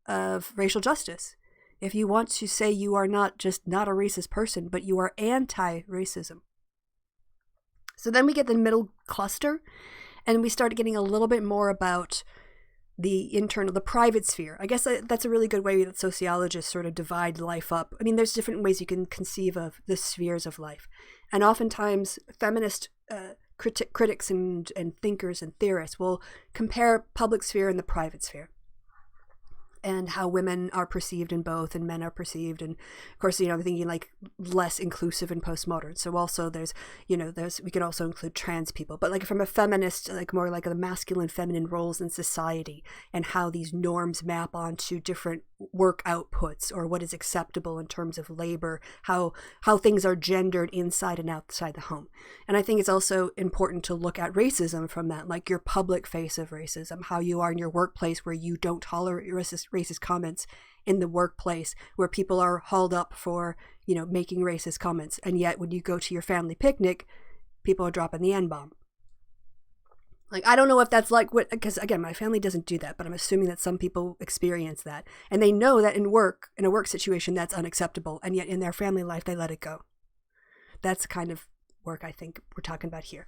of racial justice, if you want to say you are not just not a racist person, but you are anti-racism. So then we get the middle cluster, and we start getting a little bit more about the internal, the private sphere. I guess that's a really good way that sociologists sort of divide life up. I mean, there's different ways you can conceive of the spheres of life. And oftentimes, feminist critics and thinkers and theorists will compare public sphere and the private sphere, and how women are perceived in both and men are perceived. And of course, I'm thinking like less inclusive and postmodern. So also there's we could also include trans people, but like from a feminist, like more like the masculine feminine roles in society and how these norms map onto different work outputs or what is acceptable in terms of labor, how things are gendered inside and outside the home. And I think it's also important to look at racism from that, like your public face of racism, how you are in your workplace where you don't tolerate racist comments in the workplace, where people are hauled up for, making racist comments. And yet when you go to your family picnic, people are dropping the N-bomb. Like, I don't know if that's like what, because again, my family doesn't do that, but I'm assuming that some people experience that. And they know that in a work situation, that's unacceptable. And yet in their family life, they let it go. That's the kind of work I think we're talking about here.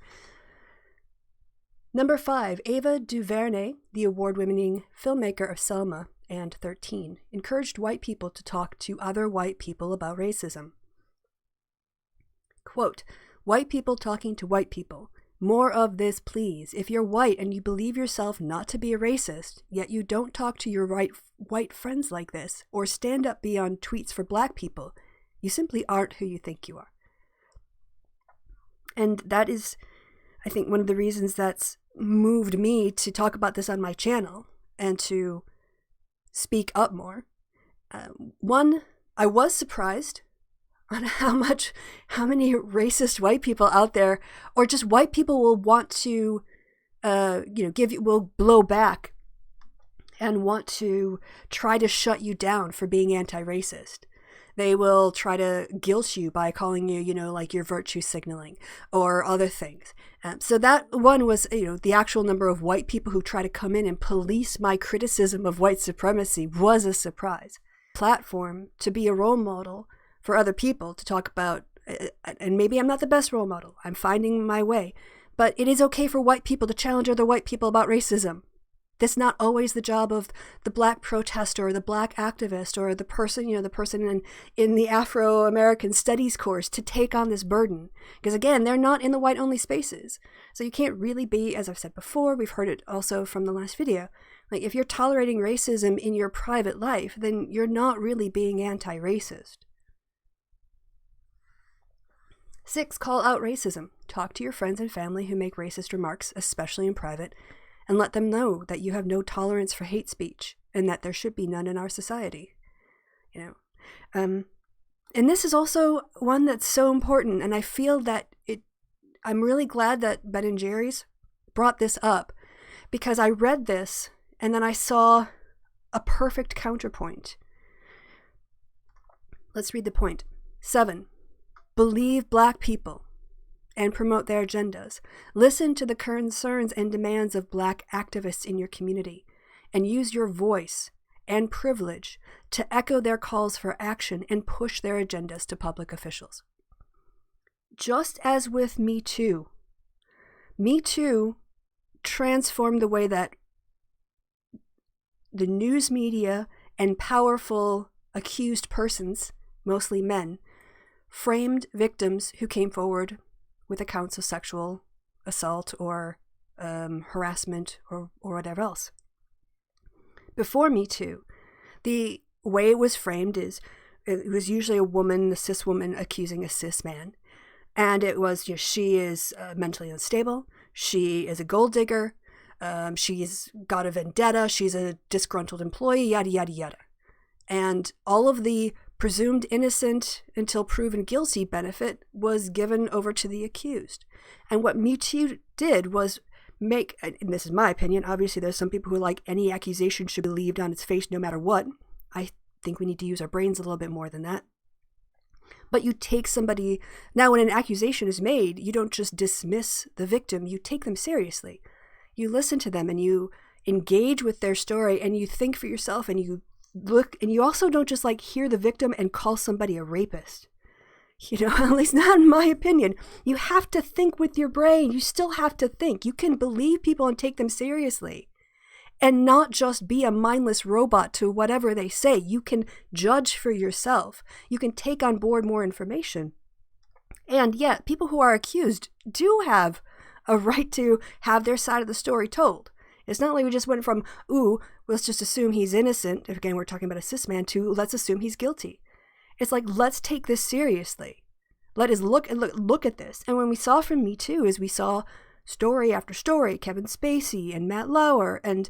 Number 5, Ava DuVernay, the award-winning filmmaker of Selma and 13, encouraged white people to talk to other white people about racism. Quote, "White people talking to white people. More of this, please. If you're white and you believe yourself not to be a racist, yet you don't talk to your white friends like this, or stand up beyond tweets for black people, you simply aren't who you think you are." And that is, I think, one of the reasons that's moved me to talk about this on my channel and to speak up more. One, I was surprised on how many racist white people out there, or just white people will want to, will blow back and want to try to shut you down for being anti-racist. They will try to guilt you by calling you, like you're virtue signaling or other things. So that one was, the actual number of white people who try to come in and police my criticism of white supremacy was a surprise. Platform to be a role model for other people to talk about, and maybe I'm not the best role model. I'm finding my way. But it is okay for white people to challenge other white people about racism. That's not always the job of the black protester or the black activist or the person, the person in the Afro-American Studies course to take on this burden. Because again, they're not in the white-only spaces. So you can't really be, as I've said before, we've heard it also from the last video, like if you're tolerating racism in your private life, then you're not really being anti-racist. 6, call out racism. Talk to your friends and family who make racist remarks, especially in private, and let them know that you have no tolerance for hate speech and that there should be none in our society. And this is also one that's so important, and I feel that I'm really glad that Ben and Jerry's brought this up, because I read this and then I saw a perfect counterpoint. Let's read the point. 7, believe black people and promote their agendas. Listen to the concerns and demands of black activists in your community. and use your voice and privilege to echo their calls for action and push their agendas to public officials. Just as with Me Too transformed the way that the news media and powerful accused persons, mostly men, framed victims who came forward with accounts of sexual assault or harassment or whatever else. Before Me Too, the way it was framed is it was usually a woman, a cis woman, accusing a cis man. And it was, she is mentally unstable, she is a gold digger, she's got a vendetta, she's a disgruntled employee, yada, yada, yada. And all of the presumed innocent until proven guilty benefit was given over to the accused. And what Me Too did was make, and this is my opinion, obviously there's some people who like any accusation should be believed on its face no matter what. I think we need to use our brains a little bit more than that. But you take somebody, now when an accusation is made, you don't just dismiss the victim, you take them seriously. You listen to them and you engage with their story and you think for yourself and you look, and you also don't just like hear the victim and call somebody a rapist. At least not in my opinion. You have to think with your brain. You still have to think. You can believe people and take them seriously. And not just be a mindless robot to whatever they say. You can judge for yourself. You can take on board more information. And yet, people who are accused do have a right to have their side of the story told. It's not like we just went from, let's just assume he's innocent, if again we're talking about a cis man, to let's assume he's guilty. It's like, let's take this seriously. Let us look at this. And when we saw from Me Too is we saw story after story, Kevin Spacey and Matt Lauer and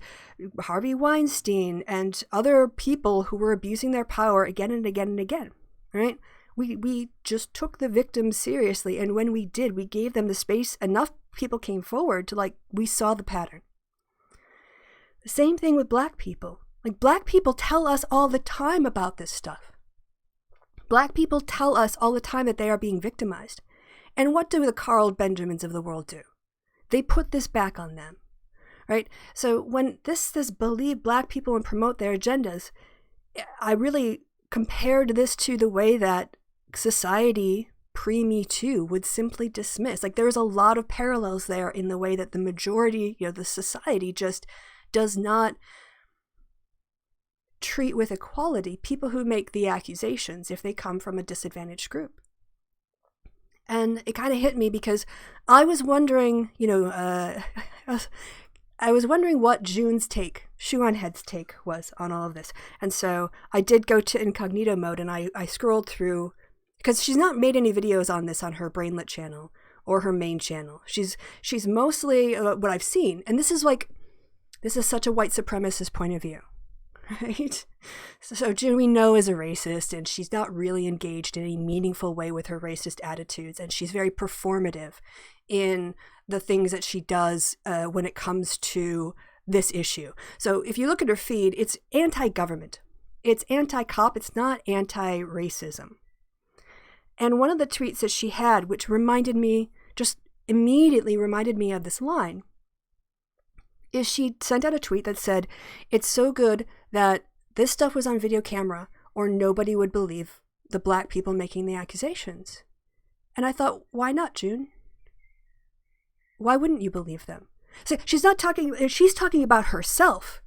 Harvey Weinstein and other people who were abusing their power again and again and again, right? We just took the victims seriously. And when we did, we gave them the space. Enough people came forward to we saw the pattern. The same thing with Black people. Black people tell us all the time about this stuff. Black people tell us all the time that they are being victimized. And what do the Carl Benjamins of the world do? They put this back on them, right? So when this believe Black people and promote their agendas, I really compared this to the way that society pre-Me Too would simply dismiss. There's a lot of parallels there in the way that the majority, the society just does not treat with equality people who make the accusations if they come from a disadvantaged group. And it kind of hit me because I was wondering, I was wondering what June's take, Shoe-on-Head's take was on all of this. And so I did go to incognito mode and I scrolled through, because she's not made any videos on this on her Brainlit channel or her main channel. She's mostly what I've seen. And this is such a white supremacist point of view, right? So June we know is a racist, and she's not really engaged in any meaningful way with her racist attitudes, and she's very performative in the things that she does when it comes to this issue. So if you look at her feed, it's anti-government, it's anti-cop, it's not anti-racism. And one of the tweets that she had, which immediately reminded me of this line, is she sent out a tweet that said, "It's so good that this stuff was on video camera or nobody would believe the Black people making the accusations." And I thought, why not, June? Why wouldn't you believe them? So she's talking about herself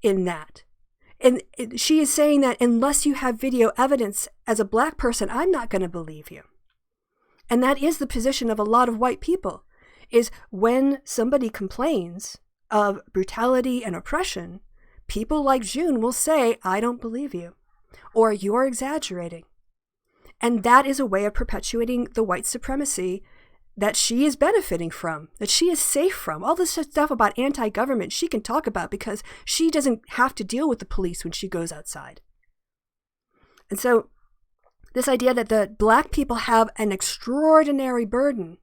in that. And she is saying that unless you have video evidence as a Black person, I'm not going to believe you. And that is the position of a lot of white people, is when somebody complains of brutality and oppression, people like June will say, I don't believe you, or you're exaggerating. And that is a way of perpetuating the white supremacy that she is benefiting from, that she is safe from. All this stuff about anti-government she can talk about because she doesn't have to deal with the police when she goes outside. And so this idea that the Black people have an extraordinary burden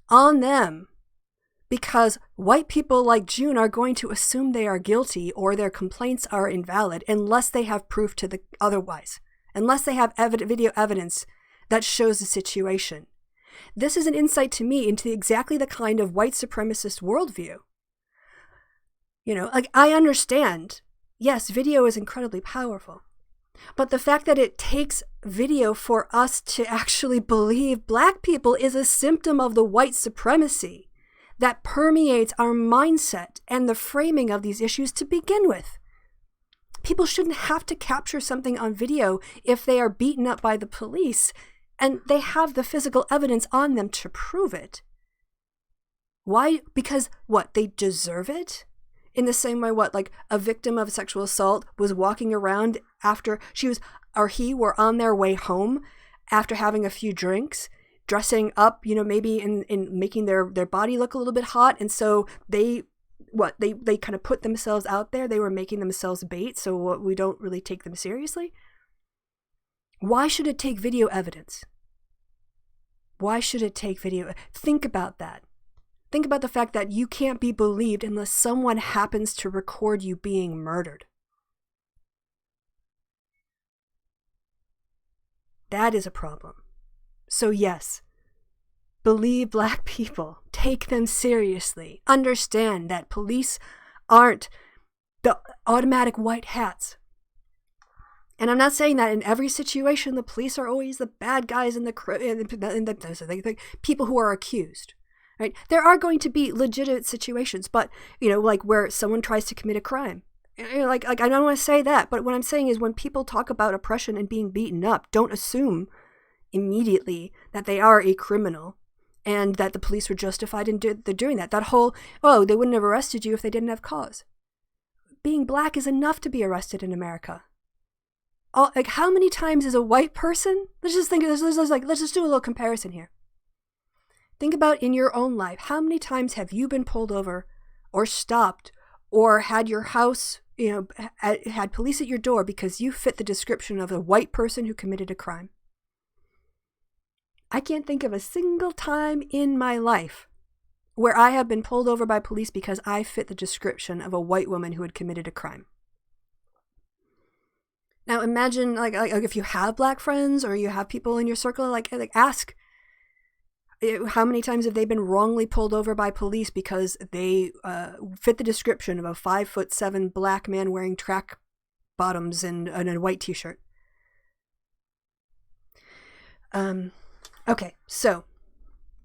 on them because white people like June are going to assume they are guilty or their complaints are invalid unless they have proof to the otherwise, unless they have video evidence that shows the situation. This is an insight to me into exactly the kind of white supremacist worldview Like, I understand. Yes, video is incredibly powerful. But the fact that it takes video for us to actually believe black people is a symptom of the white supremacy that permeates our mindset and the framing of these issues to begin with. People shouldn't have to capture something on video if they are beaten up by the police and they have the physical evidence on them to prove it. Why? Because what? They deserve it? In the same way, like a victim of sexual assault was walking around after he were on their way home after having a few drinks, dressing up, maybe in making their body look a little bit hot. And so they kind of put themselves out there. They were making themselves bait, so we don't really take them seriously. Why should it take video evidence? Why should it take video? Think about that. Think about the fact that you can't be believed unless someone happens to record you being murdered. That is a problem. So yes, believe black people. Take them seriously. Understand that police aren't the automatic white hats. And I'm not saying that in every situation the police are always the bad guys and the people who are accused. Right? There are going to be legitimate situations, but, like where someone tries to commit a crime. Like I don't want to say that, but what I'm saying is when people talk about oppression and being beaten up, don't assume immediately that they are a criminal and that the police were justified in doing that. That whole, they wouldn't have arrested you if they didn't have cause. Being black is enough to be arrested in America. Like how many times is a white person? Let's just do a little comparison here. Think about in your own life, how many times have you been pulled over or stopped or had your house, had police at your door because you fit the description of a white person who committed a crime? I can't think of a single time in my life where I have been pulled over by police because I fit the description of a white woman who had committed a crime. Now imagine like if you have black friends or you have people in your circle, like ask, how many times have they been wrongly pulled over by police because they fit the description of a 5'7" black man wearing track bottoms and a white t-shirt? Okay, so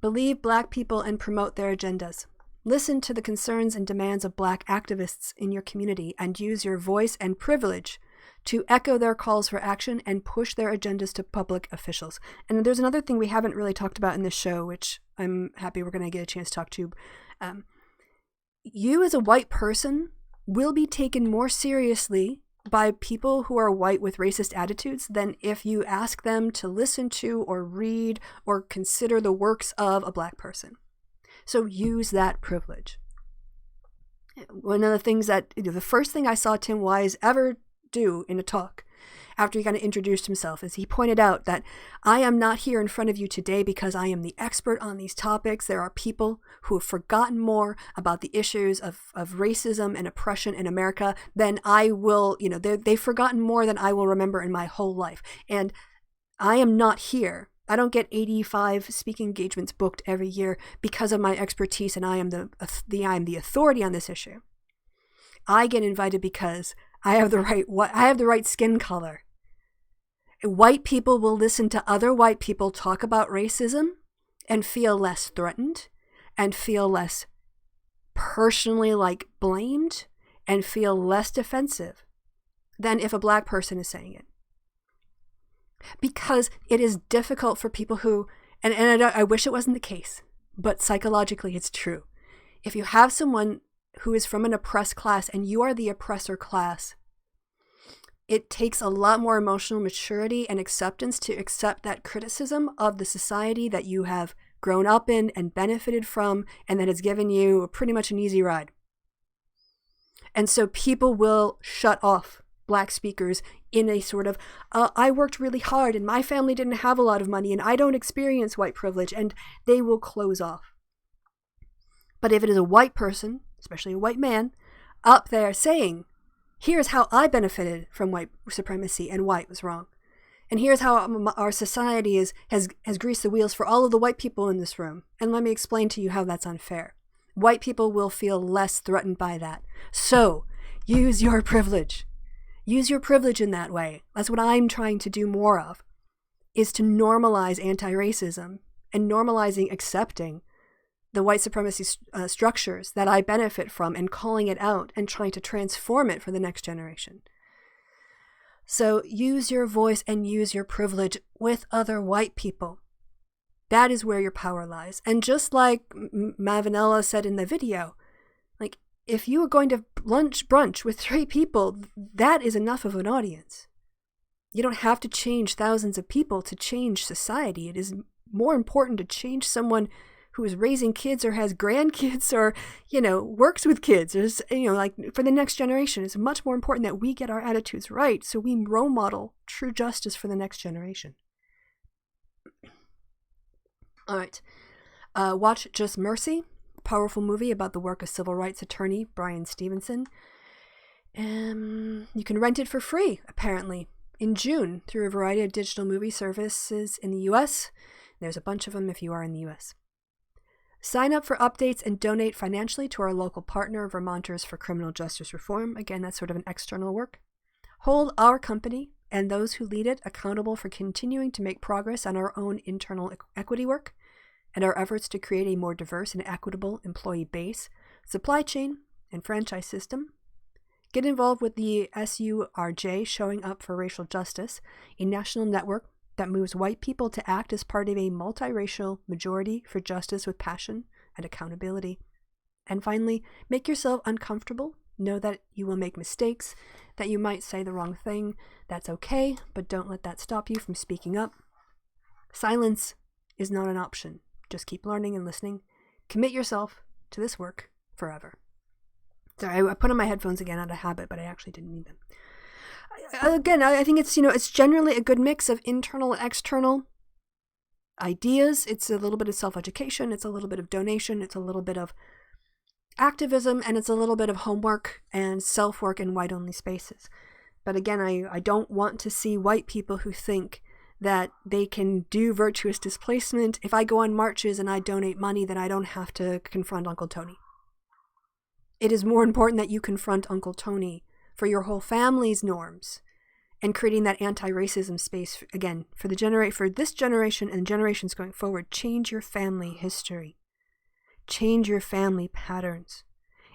believe black people and promote their agendas. Listen to the concerns and demands of black activists in your community and use your voice and privilege to echo their calls for action and push their agendas to public officials. And there's another thing we haven't really talked about in this show, which I'm happy we're going to get a chance to talk to. You as a white person will be taken more seriously by people who are white with racist attitudes than if you ask them to listen to or read or consider the works of a black person. So use that privilege. One of the things that, the first thing I saw Tim Wise ever do in a talk after he kind of introduced himself is he pointed out that I am not here in front of you today because I am the expert on these topics. There are people who have forgotten more about the issues of racism and oppression in America than I will, they've forgotten more than I will remember in my whole life. And I am not here. I don't get 85 speaking engagements booked every year because of my expertise and I am the authority on this issue. I get invited because I have the right skin color. White people will listen to other white people talk about racism and feel less threatened and feel less personally blamed and feel less defensive than if a black person is saying it. Because it is difficult for people who, and I wish it wasn't the case, but psychologically it's true. If you have someone who is from an oppressed class and you are the oppressor class, it takes a lot more emotional maturity and acceptance to accept that criticism of the society that you have grown up in and benefited from and that has given you pretty much an easy ride. And so people will shut off black speakers in a sort of, I worked really hard and my family didn't have a lot of money and I don't experience white privilege, and they will close off. But if it is a white person, especially a white man, up there saying, here's how I benefited from white supremacy and why it was wrong. And here's how our society has greased the wheels for all of the white people in this room. And let me explain to you how that's unfair. White people will feel less threatened by that. So, use your privilege. Use your privilege in that way. That's what I'm trying to do more of, is to normalize anti-racism and normalizing accepting the white supremacy structures that I benefit from and calling it out and trying to transform it for the next generation. So use your voice and use your privilege with other white people. That is where your power lies. And just like Mavanella said in the video, like, if you are going to brunch with 3 people, that is enough of an audience. You don't have to change thousands of people to change society. It is more important to change someone who is raising kids or has grandkids or, works with kids. Like for the next generation, it's much more important that we get our attitudes right so we role model true justice for the next generation. All right. Watch Just Mercy, a powerful movie about the work of civil rights attorney Bryan Stevenson. You can rent it for free, apparently, in June through a variety of digital movie services in the U.S. There's a bunch of them if you are in the U.S. Sign up for updates and donate financially to our local partner, Vermonters for Criminal Justice Reform. Again, that's sort of an external work. Hold our company and those who lead it accountable for continuing to make progress on our own internal equity work and our efforts to create a more diverse and equitable employee base, supply chain, and franchise system. Get involved with the SURJ, Showing Up for Racial Justice, a national network that moves white people to act as part of a multiracial majority for justice with passion and accountability. And finally, make yourself uncomfortable. Know that you will make mistakes, that you might say the wrong thing. That's okay, but don't let that stop you from speaking up. Silence is not an option. Just keep learning and listening. Commit yourself to this work forever. Sorry, I put on my headphones again out of habit, but I actually didn't need them. Again, I think it's generally a good mix of internal and external ideas. It's a little bit of self-education. It's a little bit of donation. It's a little bit of activism, and it's a little bit of homework and self-work in white-only spaces. But again, I don't want to see white people who think that they can do virtuous displacement. If I go on marches and I donate money, then I don't have to confront Uncle Tony. It is more important that you confront Uncle Tony for your whole family's norms and creating that anti-racism space, again, for this generation and generations going forward. Change your family history. Change your family patterns.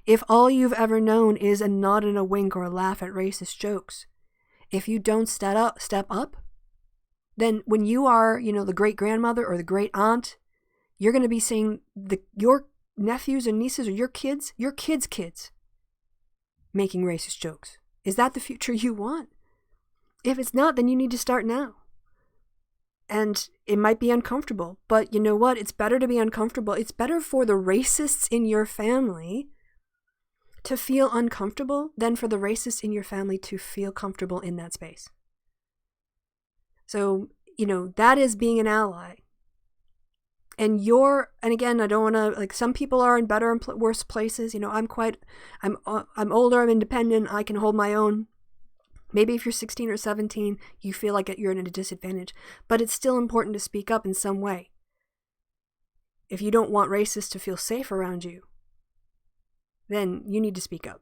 If all you've ever known is a nod and a wink or a laugh at racist jokes, if you don't step up, then when you are, the great-grandmother or the great-aunt, you're going to be seeing your nephews and nieces or your kids' kids making racist jokes. Is that the future you want? If it's not, then you need to start now. And it might be uncomfortable, but you know what? It's better to be uncomfortable. It's better for the racists in your family to feel uncomfortable than for the racists in your family to feel comfortable in that space. So, that is being an ally. And again, I don't want to, some people are in better and worse places. I'm older, I'm independent, I can hold my own. Maybe if you're 16 or 17, you feel like you're at a disadvantage, but it's still important to speak up in some way. If you don't want racists to feel safe around you, then you need to speak up.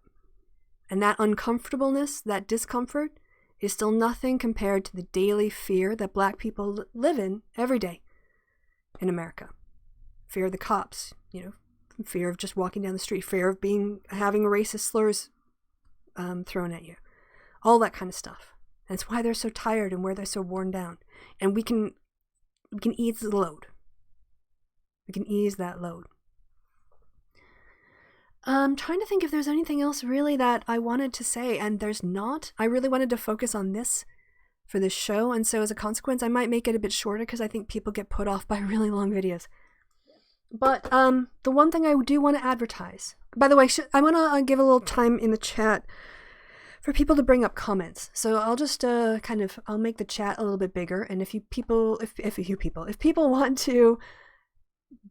And that uncomfortableness, that discomfort, is still nothing compared to the daily fear that Black people live in every day in America. Fear of the cops, fear of just walking down the street, fear of having racist slurs thrown at you, all that kind of stuff. That's why they're so tired and where they're so worn down. And we can ease the load. We can ease that load. I'm trying to think if there's anything else really that I wanted to say, and there's not. I really wanted to focus on this for this show, and so as a consequence, I might make it a bit shorter because I think people get put off by really long videos. But the one thing I do want to advertise, by the way, I want to give a little time in the chat for people to bring up comments. So I'll just I'll make the chat a little bit bigger, and if people want to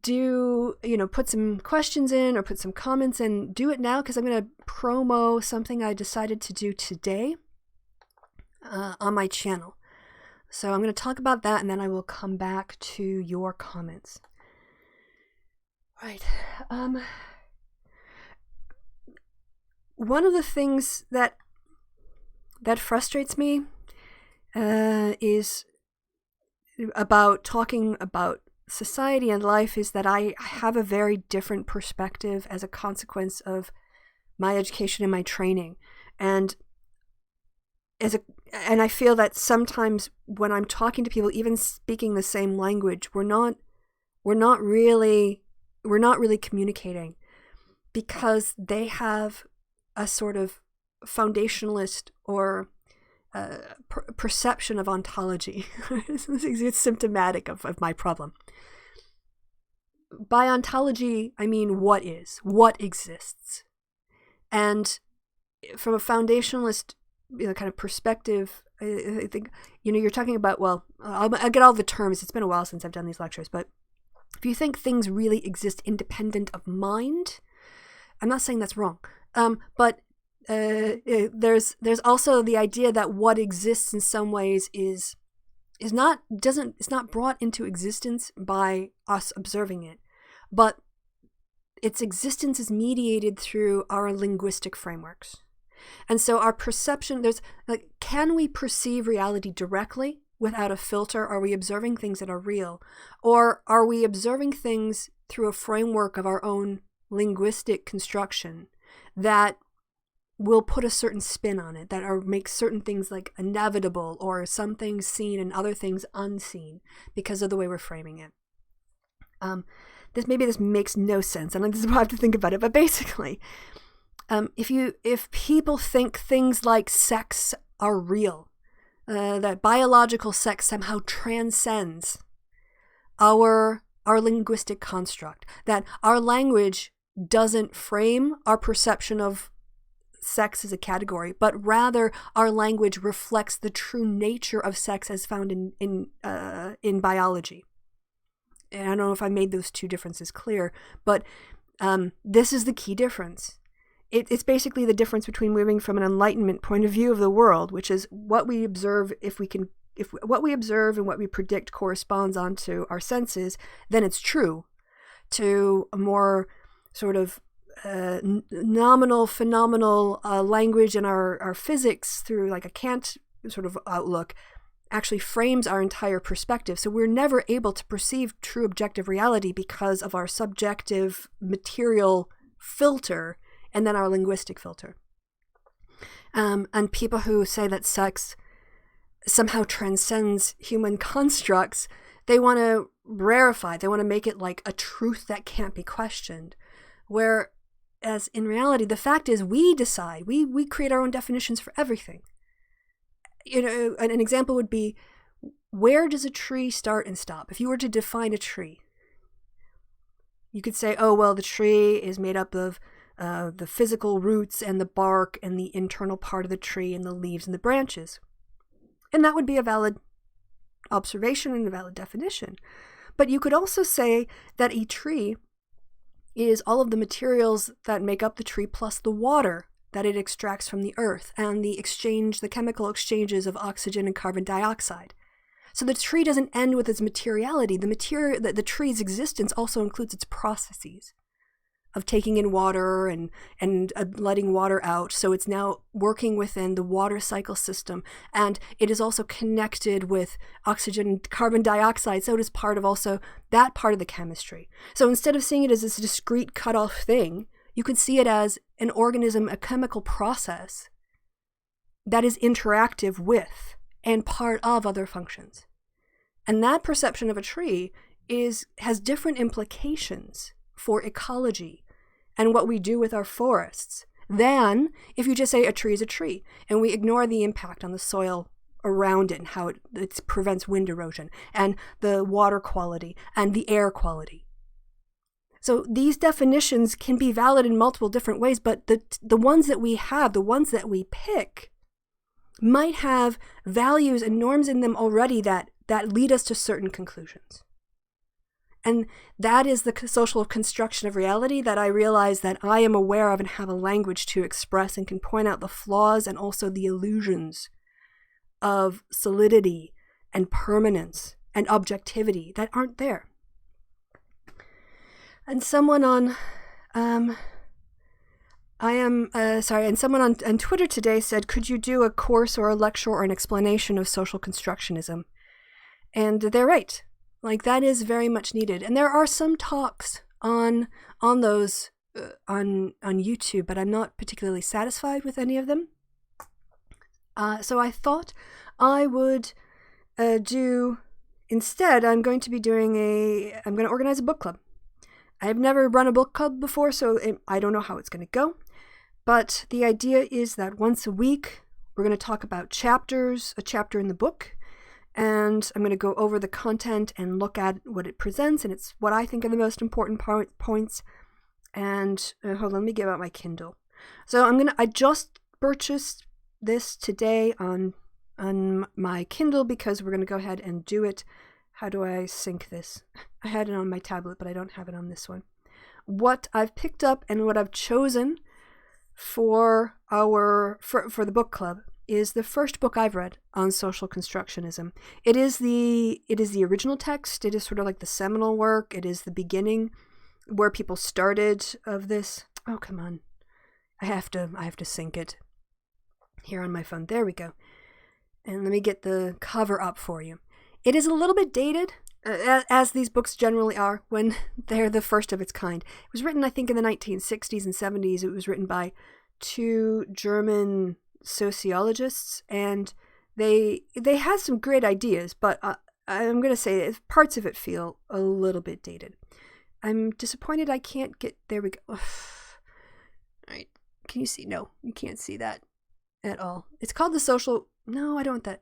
do, put some questions in or put some comments in, do it now, because I'm going to promo something I decided to do today on my channel. So I'm going to talk about that, and then I will come back to your comments. Right. one of the things that frustrates me is about talking about society and life is that I have a very different perspective as a consequence of my education and my training. And I feel that sometimes when I'm talking to people, even speaking the same language, we're not really communicating, because they have a sort of foundationalist or perception of ontology. It's symptomatic of my problem. By ontology, I mean what exists. And from a foundationalist kind of perspective, I think, you're talking about, well, I'll get all the terms. It's been a while since I've done these lectures, but if you think things really exist independent of mind, I'm not saying that's wrong. But there's also the idea that what exists in some ways is not brought into existence by us observing it, but its existence is mediated through our linguistic frameworks. And so our perception, can we perceive reality directly without a filter? Are we observing things that are real? Or are we observing things through a framework of our own linguistic construction that will put a certain spin on it, that make certain things like inevitable, or some things seen and other things unseen because of the way we're framing it? This makes no sense, and this is why I have to think about it. But basically, if people think things like sex are real, that biological sex somehow transcends our linguistic construct, that our language doesn't frame our perception of sex as a category, but rather our language reflects the true nature of sex as found in biology. And I don't know if I made those two differences clear, but this is the key difference. It's basically the difference between moving from an Enlightenment point of view of the world, which is what we observe, if what we observe and what we predict corresponds onto our senses, then it's true, to a more sort of nominal, phenomenal language in our physics through like a Kant sort of outlook, actually frames our entire perspective. So we're never able to perceive true objective reality because of our subjective material filter and then our linguistic filter. And people who say that sex somehow transcends human constructs, they want to rarefy, they want to make it like a truth that can't be questioned. Whereas in reality, the fact is we decide, we create our own definitions for everything. An example would be, where does a tree start and stop? If you were to define a tree, you could say, oh, well, the tree is made up of the physical roots and the bark and the internal part of the tree and the leaves and the branches. And that would be a valid observation and a valid definition. But you could also say that a tree is all of the materials that make up the tree plus the water that it extracts from the earth and the chemical exchanges of oxygen and carbon dioxide. So the tree doesn't end with its materiality. The tree's existence also includes its processes of taking in water and letting water out. So it's now working within the water cycle system. And it is also connected with oxygen and carbon dioxide. So it is part of also that part of the chemistry. So instead of seeing it as this discrete cut-off thing, you could see it as an organism, a chemical process that is interactive with and part of other functions. And that perception of a tree has different implications for ecology and what we do with our forests than if you just say a tree is a tree and we ignore the impact on the soil around it and how it prevents wind erosion and the water quality and the air quality. So these definitions can be valid in multiple different ways, but the ones that we have, the ones that we pick, might have values and norms in them already that lead us to certain conclusions. And that is the social construction of reality that I realize that I am aware of and have a language to express and can point out the flaws and also the illusions of solidity and permanence and objectivity that aren't there. And someone on I am, sorry, and someone on Twitter today said, could you do a course or a lecture or an explanation of social constructionism? And they're right. Like, that is very much needed. And there are some talks on those on YouTube, but I'm not particularly satisfied with any of them. So I thought I would instead, I'm going to organize a book club. I've never run a book club before, so I don't know how it's going to go. But the idea is that once a week, we're going to talk about a chapter in the book, and I'm going to go over the content and look at what it presents, and it's what I think are the most important points. And hold on, let me get out my Kindle. So I just purchased this today on my Kindle because we're going to go ahead and do it. How do I sync this? I had it on my tablet, but I don't have it on this one. What I've picked up and what I've chosen for the book club is the first book I've read on social constructionism. It is the original text. It is sort of like the seminal work. It is the beginning where people started of this. Oh, come on. I have to sync it here on my phone. There we go. And let me get the cover up for you. It is a little bit dated, as these books generally are when they're the first of its kind. It was written, I think, in the 1960s and 70s. It was written by two German sociologists, and they had some great ideas, but I'm going to say parts of it feel a little bit dated. I'm disappointed I can't get... There we go. All right. Can you see? No, you can't see that at all. It's called The Social... No, I don't want that.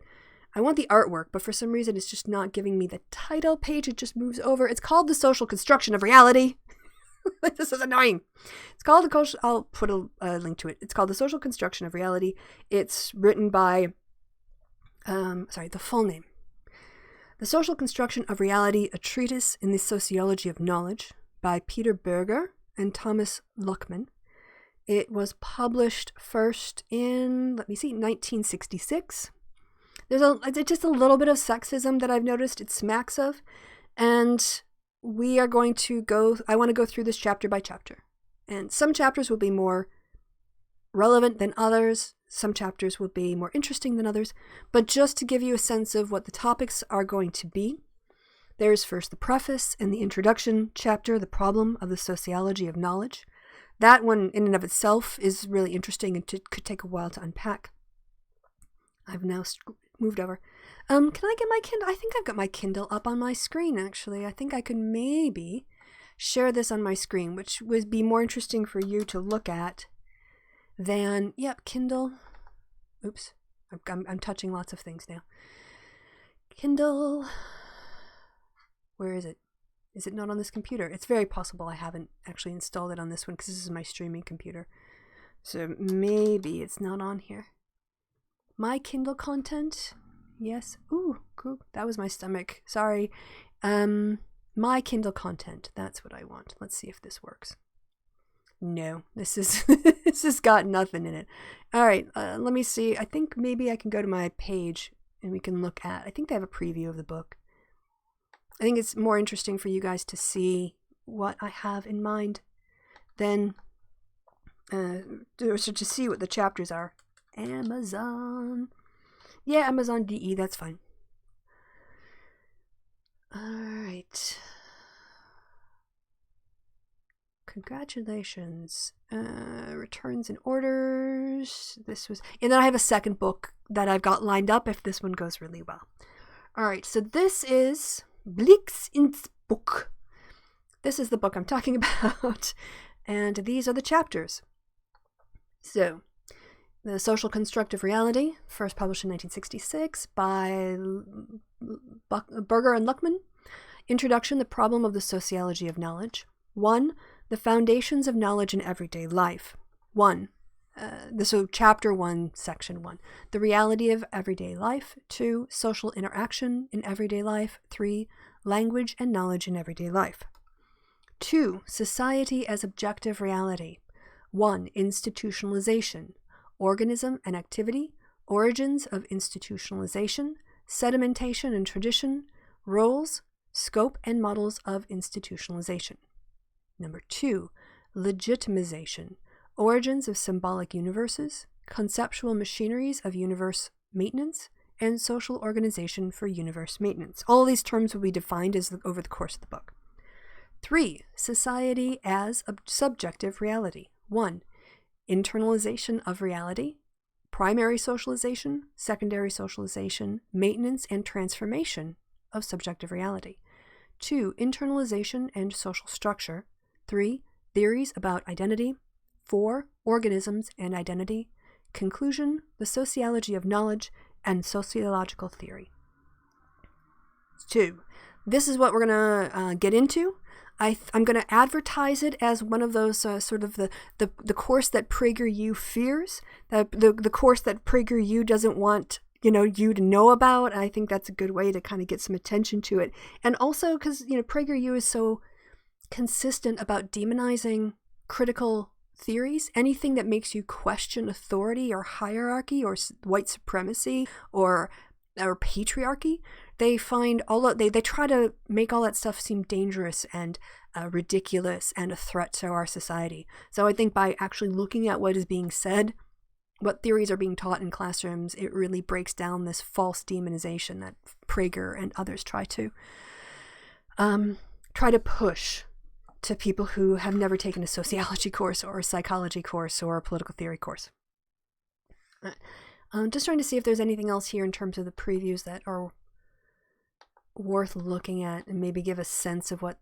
I want the artwork, but for some reason it's just not giving me the title page. It just moves over. It's called The Social Construction of Reality. This is annoying. It's called I'll put a link to it. It's called The Social Construction of Reality. It's written by... the full name. The Social Construction of Reality, a Treatise in the Sociology of Knowledge by Peter Berger and Thomas Luckman. It was published first in, 1966. There's just a little bit of sexism that I've noticed it smacks of, and we are going to I want to go through this chapter by chapter. And some chapters will be more relevant than others, some chapters will be more interesting than others, but just to give you a sense of what the topics are going to be, there's first the preface and the introduction chapter, the problem of the sociology of knowledge. That one in and of itself is really interesting and could take a while to unpack. I've now moved over. Can I get my Kindle? I think I've got my Kindle up on my screen, actually. I think I could maybe share this on my screen, which would be more interesting for you to look at than, Kindle. Oops. I'm touching lots of things now. Kindle. Where is it? Is it not on this computer? It's very possible I haven't actually installed it on this one because this is my streaming computer. So maybe it's not on here. My Kindle content. Yes. Ooh, cool. That was my stomach. Sorry. My Kindle content. That's what I want. Let's see if this works. No, this has got nothing in it. All right. Let me see. I think maybe I can go to my page and we can look at. I think they have a preview of the book. I think it's more interesting for you guys to see what I have in mind than to see what the chapters are. Amazon. Yeah, Amazon DE, that's fine. Alright. Congratulations. Returns and orders. And then I have a second book that I've got lined up if this one goes really well. Alright, so this is Blicks ins Buch. This is the book I'm talking about. And these are the chapters. So, The Social Constructive Reality, first published in 1966 by Berger and Luckman. Introduction, the problem of the sociology of knowledge. 1. The foundations of knowledge in everyday life. 1. So chapter 1, section 1. The reality of everyday life. 2. Social interaction in everyday life. 3. Language and knowledge in everyday life. 2. Society as objective reality. 1. Institutionalization. Organism and activity. Origins of institutionalization. Sedimentation and tradition. Roles, scope, and models of institutionalization. Number 2. Legitimization. origins of symbolic universes, conceptual machineries of universe maintenance, and social organization for universe maintenance. All of these terms will be defined over the course of the book. 3. Society as a subjective reality. 1. Internalization of reality, primary socialization, secondary socialization, maintenance and transformation of subjective reality. 2. Internalization and social structure. 3. Theories about identity. 4. Organisms and identity. Conclusion, the sociology of knowledge and sociological theory. 2. This is what we're going to get into. I'm going to advertise it as one of those sort of the course that PragerU fears, the course that PragerU doesn't want you to know about. I think that's a good way to kind of get some attention to it. And also because, PragerU is so consistent about demonizing critical theories, anything that makes you question authority or hierarchy or white supremacy or patriarchy. They find they try to make all that stuff seem dangerous and ridiculous and a threat to our society. So I think by actually looking at what is being said, what theories are being taught in classrooms, it really breaks down this false demonization that Prager and others try to push to people who have never taken a sociology course or a psychology course or a political theory course. Just trying to see if there's anything else here in terms of the previews that are worth looking at and maybe give a sense of what...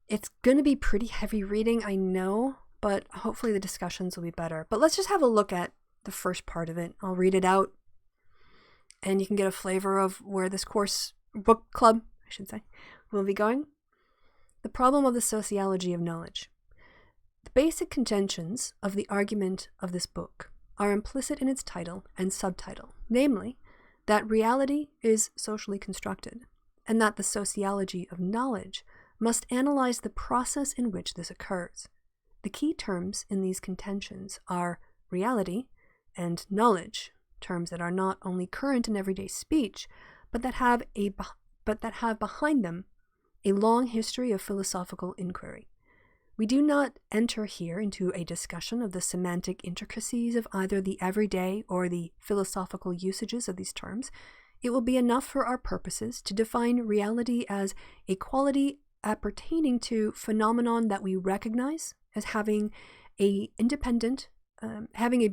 It's going to be pretty heavy reading, I know, but hopefully the discussions will be better. But let's just have a look at the first part of it. I'll read it out, and you can get a flavor of where this book club, will be going. The problem of the sociology of knowledge. The basic contentions of the argument of this book are implicit in its title and subtitle, namely, that reality is socially constructed, and that the sociology of knowledge must analyze the process in which this occurs. The key terms in these contentions are reality and knowledge, terms that are not only current in everyday speech, but that have behind them a long history of philosophical inquiry. We do not enter here into a discussion of the semantic intricacies of either the everyday or the philosophical usages of these terms. It will be enough for our purposes to define reality as a quality appertaining to phenomenon that we recognize as having a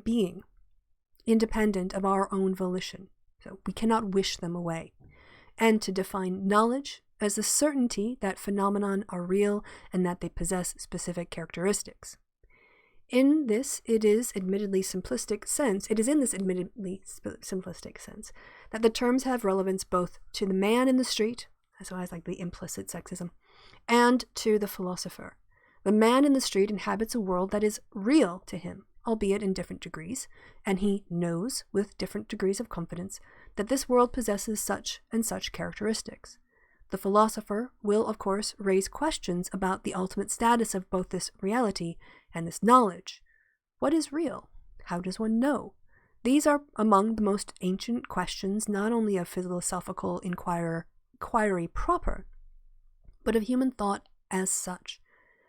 being independent of our own volition. So we cannot wish them away. And to define knowledge as the certainty that phenomenon are real and that they possess specific characteristics. In this admittedly simplistic sense that the terms have relevance both to the man in the street, as well as like the implicit sexism, and to the philosopher. The man in the street inhabits a world that is real to him, albeit in different degrees, and he knows with different degrees of confidence that this world possesses such and such characteristics. The philosopher will, of course, raise questions about the ultimate status of both this reality and this knowledge. What is real? How does one know? These are among the most ancient questions not only of philosophical inquiry proper, but of human thought as such.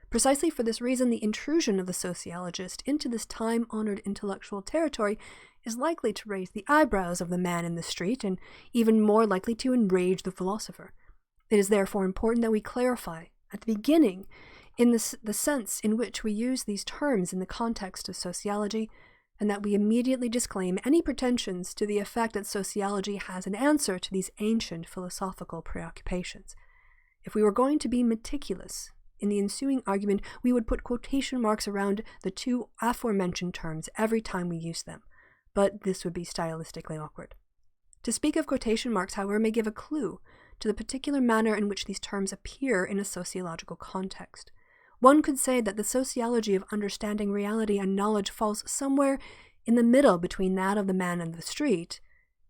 Precisely for this reason, the intrusion of the sociologist into this time-honored intellectual territory is likely to raise the eyebrows of the man in the street and even more likely to enrage the philosopher. It is therefore important that we clarify at the beginning in the sense in which we use these terms in the context of sociology, and that we immediately disclaim any pretensions to the effect that sociology has an answer to these ancient philosophical preoccupations. If we were going to be meticulous in the ensuing argument, we would put quotation marks around the two aforementioned terms every time we use them, but this would be stylistically awkward. To speak of quotation marks, however, may give a clue to the particular manner in which these terms appear in a sociological context. One could say that the sociology of understanding reality and knowledge falls somewhere in the middle between that of the man in the street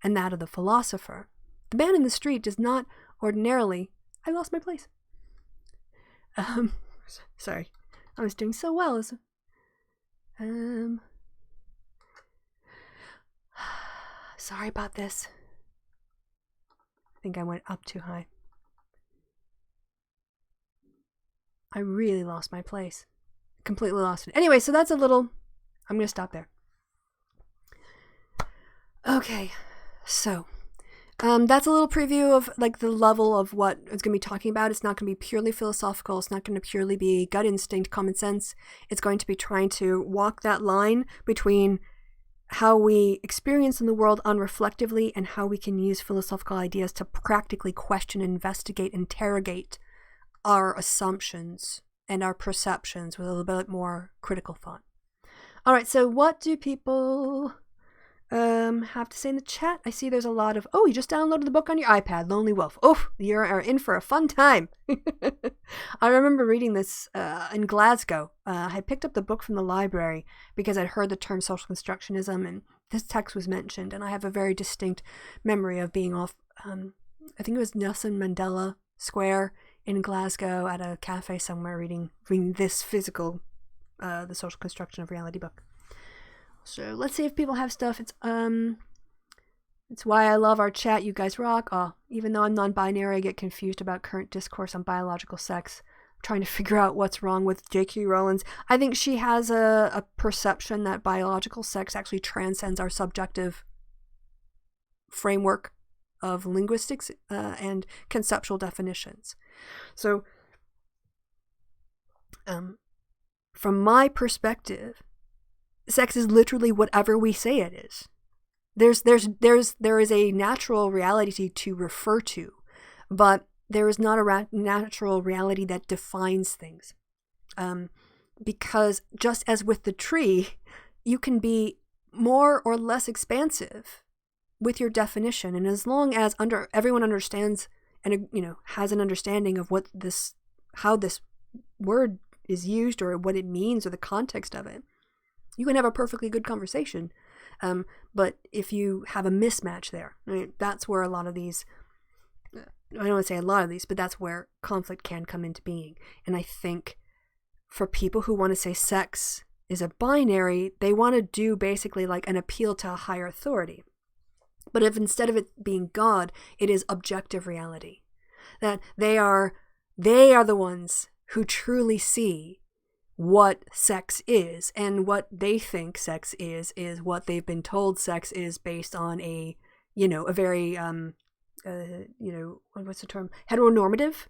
and that of the philosopher. The man in the street does not ordinarily... I lost my place. Sorry. I was doing so well. Sorry about this. I think I went up too high. I really lost my place. completely lost it. Anyway, so that's a little, I'm going to stop there. Okay, so that's a little preview of like the level of what it's going to be talking about. It's not going to be purely philosophical. It's not going to purely be gut instinct, common sense. It's going to be trying to walk that line between how we experience in the world unreflectively and how we can use philosophical ideas to practically question, investigate, interrogate our assumptions and our perceptions with a little bit more critical thought. All right, so what do people have to say in the chat? I see there's a lot of, oh, you just downloaded the book on your iPad, Lonely Wolf. Oh, you are in for a fun time. I remember reading this in Glasgow. I had picked up the book from the library because I'd heard the term social constructionism and this text was mentioned, and I have a very distinct memory of being off, I think it was Nelson Mandela Square in Glasgow at a cafe somewhere reading this physical, the social construction of reality book. So let's see if people have stuff. It's why I love our chat. You guys rock. Oh, even though I'm non-binary, I get confused about current discourse on biological sex. I'm trying to figure out what's wrong with J.K. Rowling. I think she has a perception that biological sex actually transcends our subjective framework of linguistics and conceptual definitions. So, from my perspective, sex is literally whatever we say it is. There is a natural reality to refer to, but there is not a natural reality that defines things. Because just as with the tree, you can be more or less expansive with your definition, and as long as everyone understands and has an understanding of how this word is used or what it means or the context of it, you can have a perfectly good conversation. But if you have a mismatch there, that's where a lot of these, I don't want to say a lot of these, but that's where conflict can come into being. And I think for people who want to say sex is a binary, they want to do basically like an appeal to a higher authority. But if instead of it being God, it is objective reality, that they are the ones who truly see what sex is, and what they think sex is what they've been told sex is based on a very what's the term, heteronormative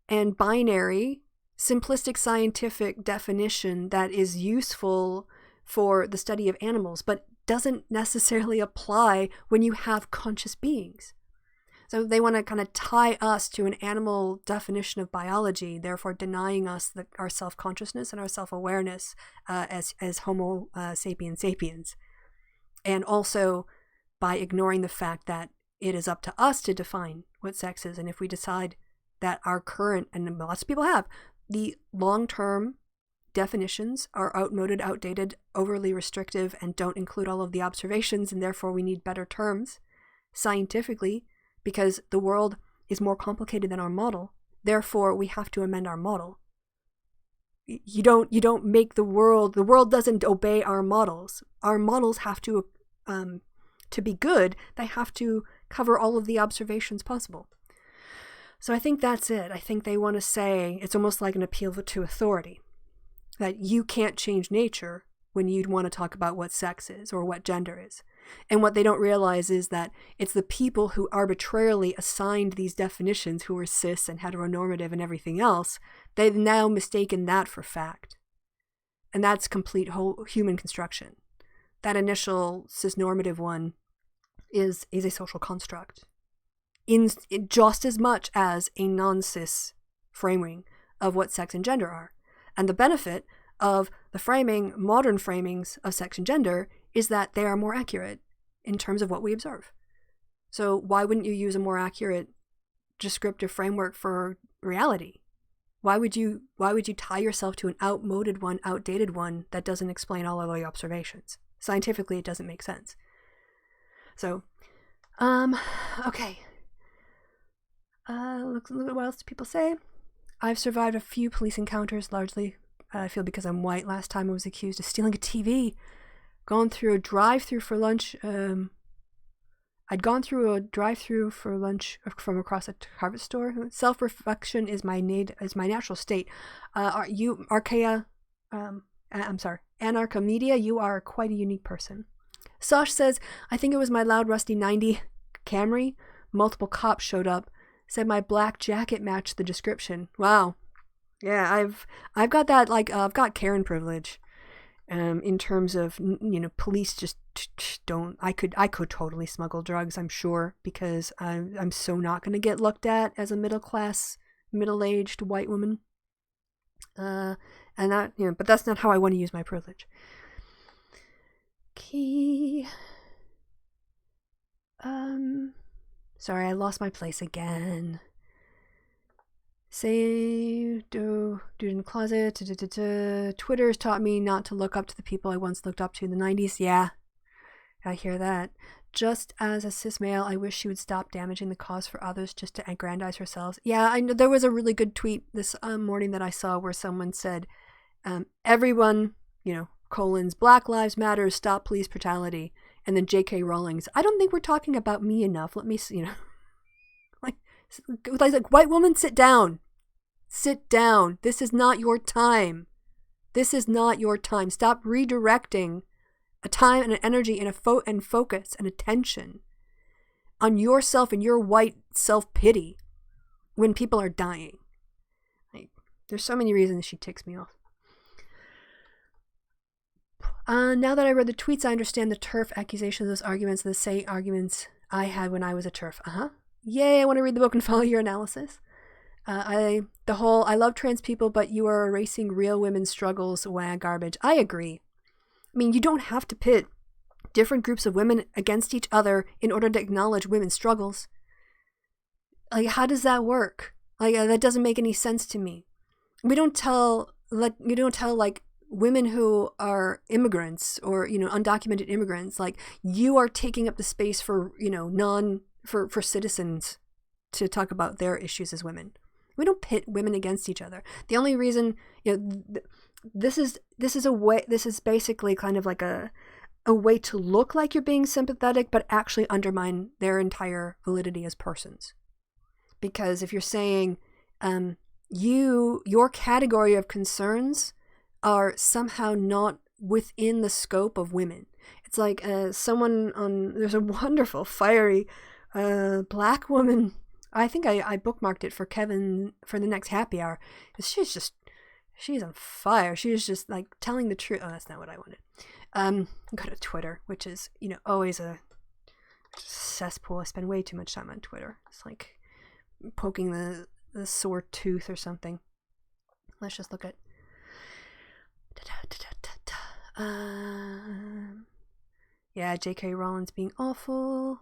and binary simplistic scientific definition that is useful for the study of animals but doesn't necessarily apply when you have conscious beings. So they want to kind of tie us to an animal definition of biology, therefore denying us our self-consciousness and our self-awareness as Homo sapiens sapiens. And also by ignoring the fact that it is up to us to define what sex is. And if we decide that our current, and lots of people have, the long-term definitions are outmoded, outdated, overly restrictive, and don't include all of the observations, and therefore we need better terms scientifically, because the world is more complicated than our model. Therefore, we have to amend our model. You don't make the world doesn't obey our models. Our models have to be good, they have to cover all of the observations possible. So I think that's it. I think they want to say, it's almost like an appeal to authority, that you can't change nature when you'd want to talk about what sex is or what gender is. And what they don't realize is that it's the people who arbitrarily assigned these definitions, who are cis and heteronormative and everything else, they've now mistaken that for fact. And that's complete whole human construction. That initial cisnormative one is a social construct, in just as much as a non-cis framing of what sex and gender are. And the benefit of the modern framings of sex and gender is that they are more accurate in terms of what we observe. So why wouldn't you use a more accurate descriptive framework for reality? Why would you tie yourself to an outmoded one, outdated one that doesn't explain all of the observations? Scientifically, it doesn't make sense. So, okay. Look, what else do people say? I've survived a few police encounters, largely, I feel, because I'm white. Last time I was accused of stealing a TV. Gone through a drive-through for lunch. I'd gone through a drive-through for lunch from across a harvest store. Self-reflection is my natural state. Arkea, I'm sorry, Anarchomedia, you are quite a unique person. Sosh says, I think it was my loud rusty 90 Camry. Multiple cops showed up. Said my black jacket matched the description. Wow. Yeah, I've got that, like, I've got Karen privilege. In terms of, police just don't. I could totally smuggle drugs, I'm sure, because I'm so not going to get looked at as a middle-aged white woman. And that, but that's not how I want to use my privilege. Key. Sorry, I lost my place again. Say, dude in the closet. Twitter has taught me not to look up to the people I once looked up to in the 90s. Yeah, I hear that. Just as a cis male, I wish she would stop damaging the cause for others just to aggrandize herself. Yeah, I know there was a really good tweet this morning that I saw where someone said, everyone, colons, Black Lives Matter, stop police brutality. And then J.K. Rowling's, I don't think we're talking about me enough. Let me see, like, white woman, sit down. Sit down. This is not your time. This is not your time. Stop redirecting a time and an energy and and focus and attention on yourself and your white self-pity when people are dying. Like, there's so many reasons she ticks me off. Now that I read the tweets, I understand the TERF accusations, those arguments, the same arguments I had when I was a TERF. Yay, I want to read the book and follow your analysis. I love trans people, but you are erasing real women's struggles. Wah, garbage. I agree. I mean, you don't have to pit different groups of women against each other in order to acknowledge women's struggles. Like, how does that work? Like, that doesn't make any sense to me. You don't tell like women who are immigrants or, undocumented immigrants, like, you are taking up the space for, for citizens to talk about their issues as women. We don't pit women against each other. The only reason, this is basically kind of like a way to look like you're being sympathetic, but actually undermine their entire validity as persons. Because if you're saying, your category of concerns are somehow not within the scope of women. It's like there's a wonderful, fiery Black woman. I think I bookmarked it for Kevin for the next happy hour. She's on fire. She's just like telling the truth. Oh, that's not what I wanted. Go to Twitter, which is, always a cesspool. I spend way too much time on Twitter. It's like poking the sore tooth or something. Let's just look at. Yeah, J.K. Rowling's being awful.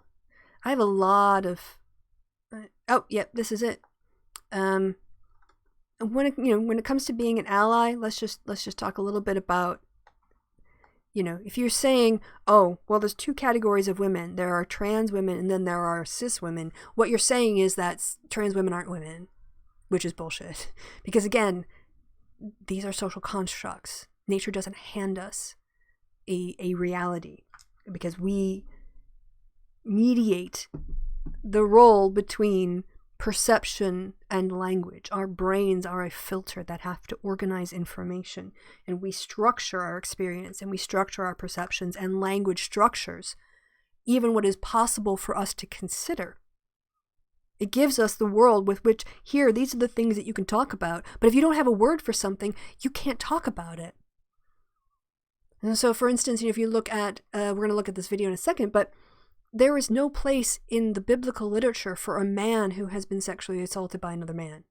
I have a lot of. This is it. When it comes to being an ally, let's just talk a little bit about. If you're saying, oh, well, there's two categories of women. There are trans women and then there are cis women. What you're saying is that trans women aren't women, which is bullshit. Because again, these are social constructs. Nature doesn't hand us a reality because we mediate the role between perception and language. Our brains are a filter that have to organize information, and we structure our experience and we structure our perceptions, and language structures even what is possible for us to consider. It gives us the world with which, here, these are the things that you can talk about. But if you don't have a word for something, you can't talk about it. And so, for instance, if you look at, we're going to look at this video in a second, but there is no place in the biblical literature for a man who has been sexually assaulted by another man.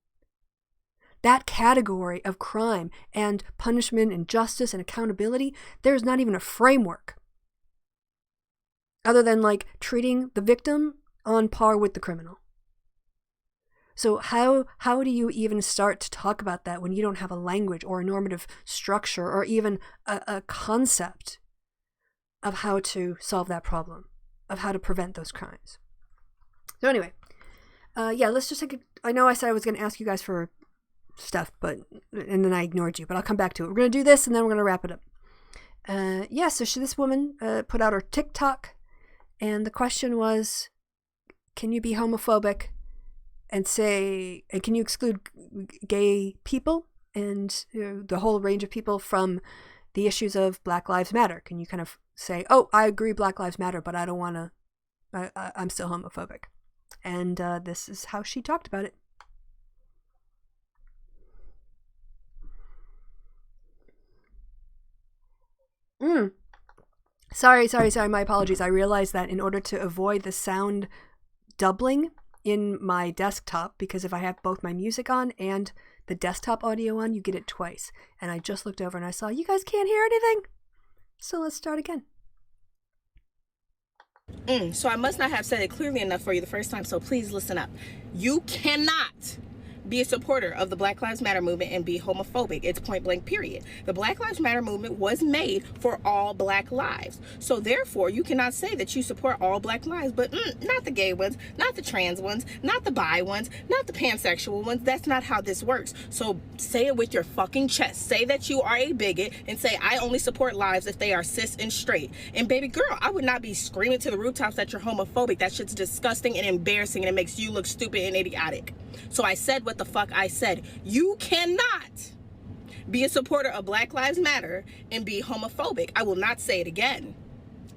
That category of crime and punishment and justice and accountability, there's not even a framework. Other than like treating the victim on par with the criminal. So how do you even start to talk about that when you don't have a language or a normative structure or even a concept of how to solve that problem, of how to prevent those crimes? So anyway, let's just take I know I said I was going to ask you guys for stuff, and then I ignored you, but I'll come back to it. We're going to do this and then we're going to wrap it up. So this woman put out her TikTok, and the question was, can you be homophobic and can you exclude gay people and the whole range of people, from the issues of Black Lives Matter. Can you kind of say, oh, I agree Black Lives Matter, but I don't want to, I'm still homophobic. And this is how she talked about it. Sorry, my apologies. I realized that in order to avoid the sound doubling in my desktop, because if I have both my music on and the desktop audio on, you get it twice. And I just looked over and I saw you guys can't hear anything. So let's start again. So I must not have said it clearly enough for you the first time, so please listen up. You cannot be a supporter of the Black Lives Matter movement and be homophobic. It's point blank, period. The Black Lives Matter movement was made for all black lives. So therefore, you cannot say that you support all black lives, but not the gay ones, not the trans ones, not the bi ones, not the pansexual ones. That's not how this works. So say it with your fucking chest. Say that you are a bigot and say, I only support lives if they are cis and straight. And baby girl, I would not be screaming to the rooftops that you're homophobic. That shit's disgusting and embarrassing, and it makes you look stupid and idiotic. So I said what the fuck I said. You cannot be a supporter of Black Lives Matter and be homophobic. I will not say it again.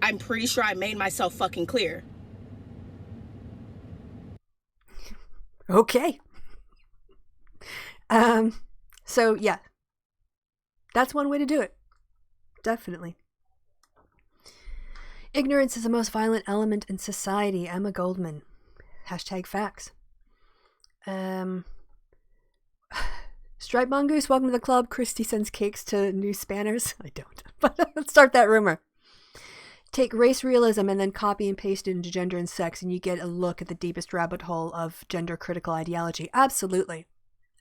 I'm pretty sure I made myself fucking clear. Okay. So yeah, that's one way to do it. Definitely. Ignorance is the most violent element in society. Emma Goldman. #facts. Stripe Mongoose, welcome to the club. Christy sends cakes to new spanners. I don't, but let's start that rumor. Take race realism and then copy and paste it into gender and sex, and you get a look at the deepest rabbit hole of gender critical ideology. Absolutely.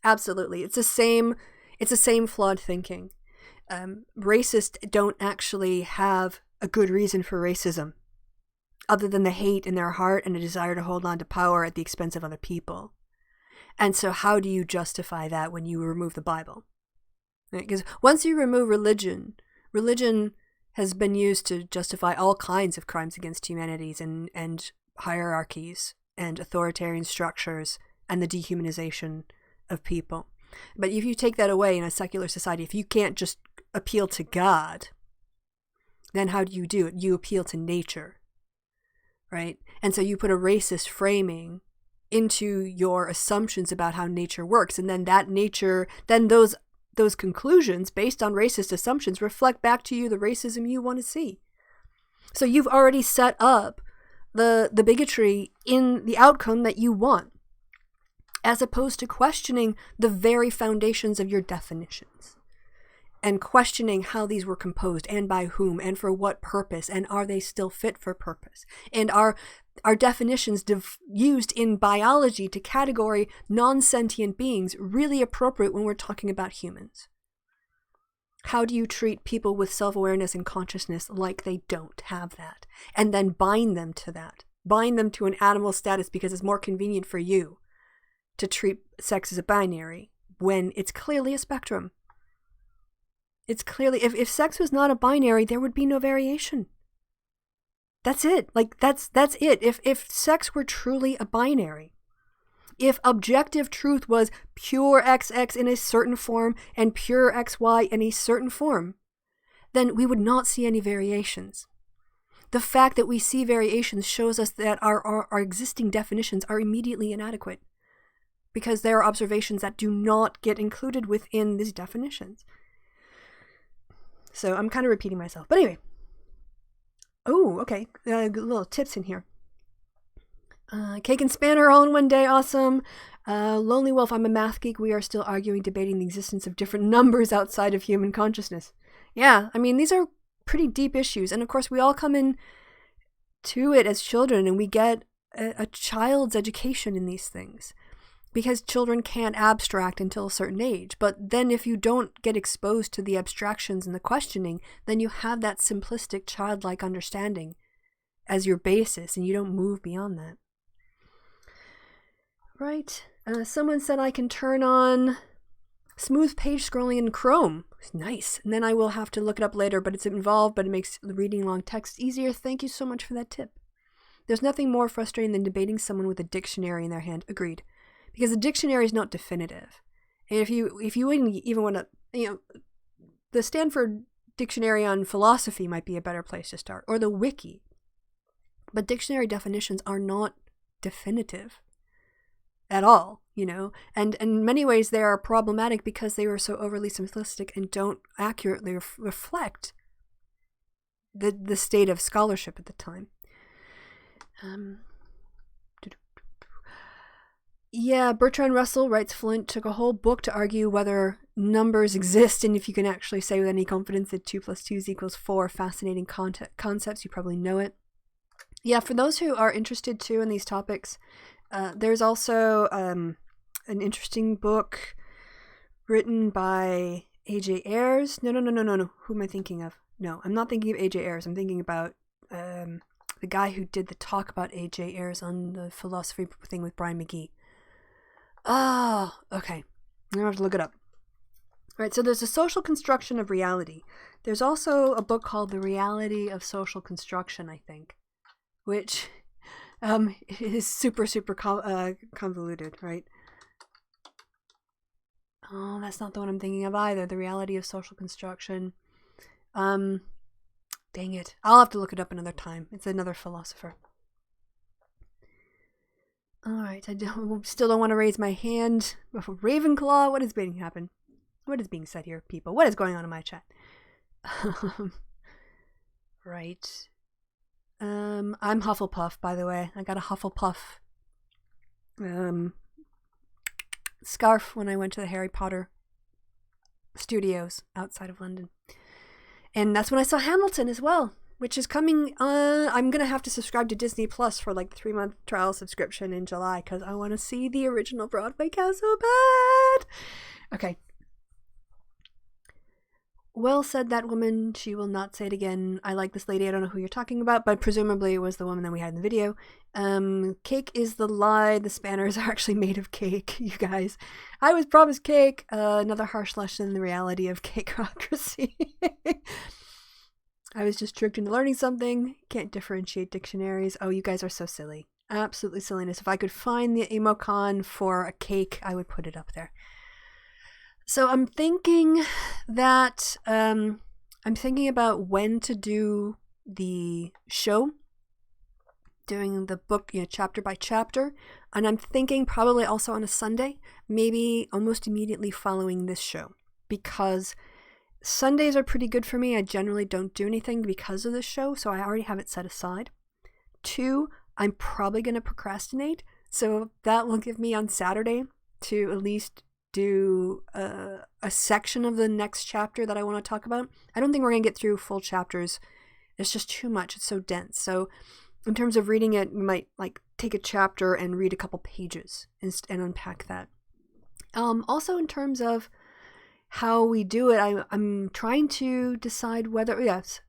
It's the same flawed thinking. Racists don't actually have a good reason for racism, other than the hate in their heart and a desire to hold on to power at the expense of other people. And so how do you justify that when you remove the Bible? Because once you remove religion has been used to justify all kinds of crimes against humanities and hierarchies and authoritarian structures and the dehumanization of people. But if you take that away in a secular society, if you can't just appeal to God, then how do you do it? You appeal to nature, right? And so you put a racist framing into your assumptions about how nature works, and then those conclusions based on racist assumptions reflect back to you the racism you want to see. So you've already set up the bigotry in the outcome that you want, as opposed to questioning the very foundations of your definitions and questioning how these were composed and by whom and for what purpose, and are they still fit for purpose, and are definitions used in biology to categorize non-sentient beings really appropriate when we're talking about humans? How do you treat people with self-awareness and consciousness like they don't have that, and then bind them to that? Bind them to an animal status because it's more convenient for you to treat sex as a binary when it's clearly a spectrum. It's clearly, if sex was not a binary, there would be no variation. That's it. Like, that's it. If sex were truly a binary, if objective truth was pure XX in a certain form and pure XY in a certain form, then we would not see any variations. The fact that we see variations shows us that our existing definitions are immediately inadequate, because there are observations that do not get included within these definitions. So I'm kind of repeating myself. But anyway. Oh, okay. Little tips in here. Cake and spanner all in one day. Awesome. Lonely Wolf, I'm a math geek. We are still arguing, debating the existence of different numbers outside of human consciousness. Yeah, I mean, these are pretty deep issues. And of course, we all come in to it as children, and we get a child's education in these things, because children can't abstract until a certain age. But then if you don't get exposed to the abstractions and the questioning, then you have that simplistic childlike understanding as your basis, and you don't move beyond that. Right. Someone said I can turn on smooth page scrolling in Chrome. Nice. And then I will have to look it up later, but it's involved, but it makes reading long text easier. Thank you so much for that tip. There's nothing more frustrating than debating someone with a dictionary in their hand. Agreed. Because a dictionary is not definitive. And if you wouldn't even want to, the Stanford Dictionary on Philosophy might be a better place to start, or the Wiki. But dictionary definitions are not definitive at all, and in many ways they are problematic because they are so overly simplistic and don't accurately reflect the state of scholarship at the time. Yeah, Bertrand Russell writes Flint took a whole book to argue whether numbers exist and if you can actually say with any confidence that 2 + 2 = 4. Fascinating concepts. You probably know it. Yeah, for those who are interested too in these topics, there's also an interesting book written by A.J. Ayers. No. Who am I thinking of? No, I'm not thinking of A.J. Ayers. I'm thinking about the guy who did the talk about A.J. Ayers on the philosophy thing with Brian McGee. Oh, okay. I'm going to have to look it up. All right, so there's a social construction of reality. There's also a book called The Reality of Social Construction, I think, which is super convoluted, right? Oh, that's not the one I'm thinking of either. The Reality of Social Construction. Dang it. I'll have to look it up another time. It's another philosopher. All right, I still don't want to raise my hand. Ravenclaw, what is being happen? What is being said here, people? What is going on in my chat? Right. I'm Hufflepuff, by the way. I got a Hufflepuff scarf when I went to the Harry Potter studios outside of London. And that's when I saw Hamilton as well, which is coming. I'm going to have to subscribe to Disney Plus for like the 3-month trial subscription in July because I want to see the original Broadway cast so bad. Okay. Well said, that woman. She will not say it again. I like this lady. I don't know who you're talking about, but presumably it was the woman that we had in the video. Cake is the lie. The spanners are actually made of cake, you guys. I was promised cake. Another harsh lesson in the reality of cakeocracy. I was just tricked into learning something. Can't differentiate dictionaries. Oh, you guys are so silly. Absolutely silliness. If I could find the emoticon for a cake, I would put it up there. So I'm thinking that I'm thinking about when to do the show, doing the book, chapter by chapter, and I'm thinking probably also on a Sunday, maybe almost immediately following this show, because Sundays are pretty good for me. I generally don't do anything because of this show, so I already have it set aside. 2, I'm probably going to procrastinate, so that will give me on Saturday to at least do a section of the next chapter that I want to talk about. I don't think we're going to get through full chapters. It's just too much. It's so dense. So in terms of reading it, we might take a chapter and read a couple pages and unpack that. Also in terms of how we do it, I'm trying to decide whether, yes.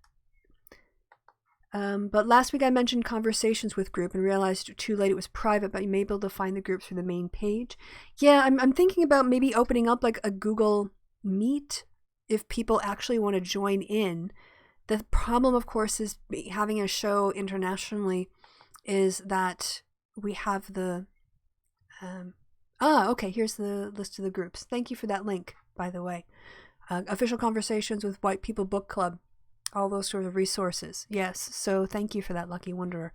But last week I mentioned conversations with group and realized too late it was private, but you may be able to find the groups through the main page. Yeah, I'm thinking about maybe opening up like a Google Meet if people actually want to join in. The problem, of course, is having a show internationally is that we have the... okay, here's the list of the groups. Thank you for that link, by the way. Official Conversations with White People Book Club. All those sorts of resources. Yes, so thank you for that, Lucky Wanderer.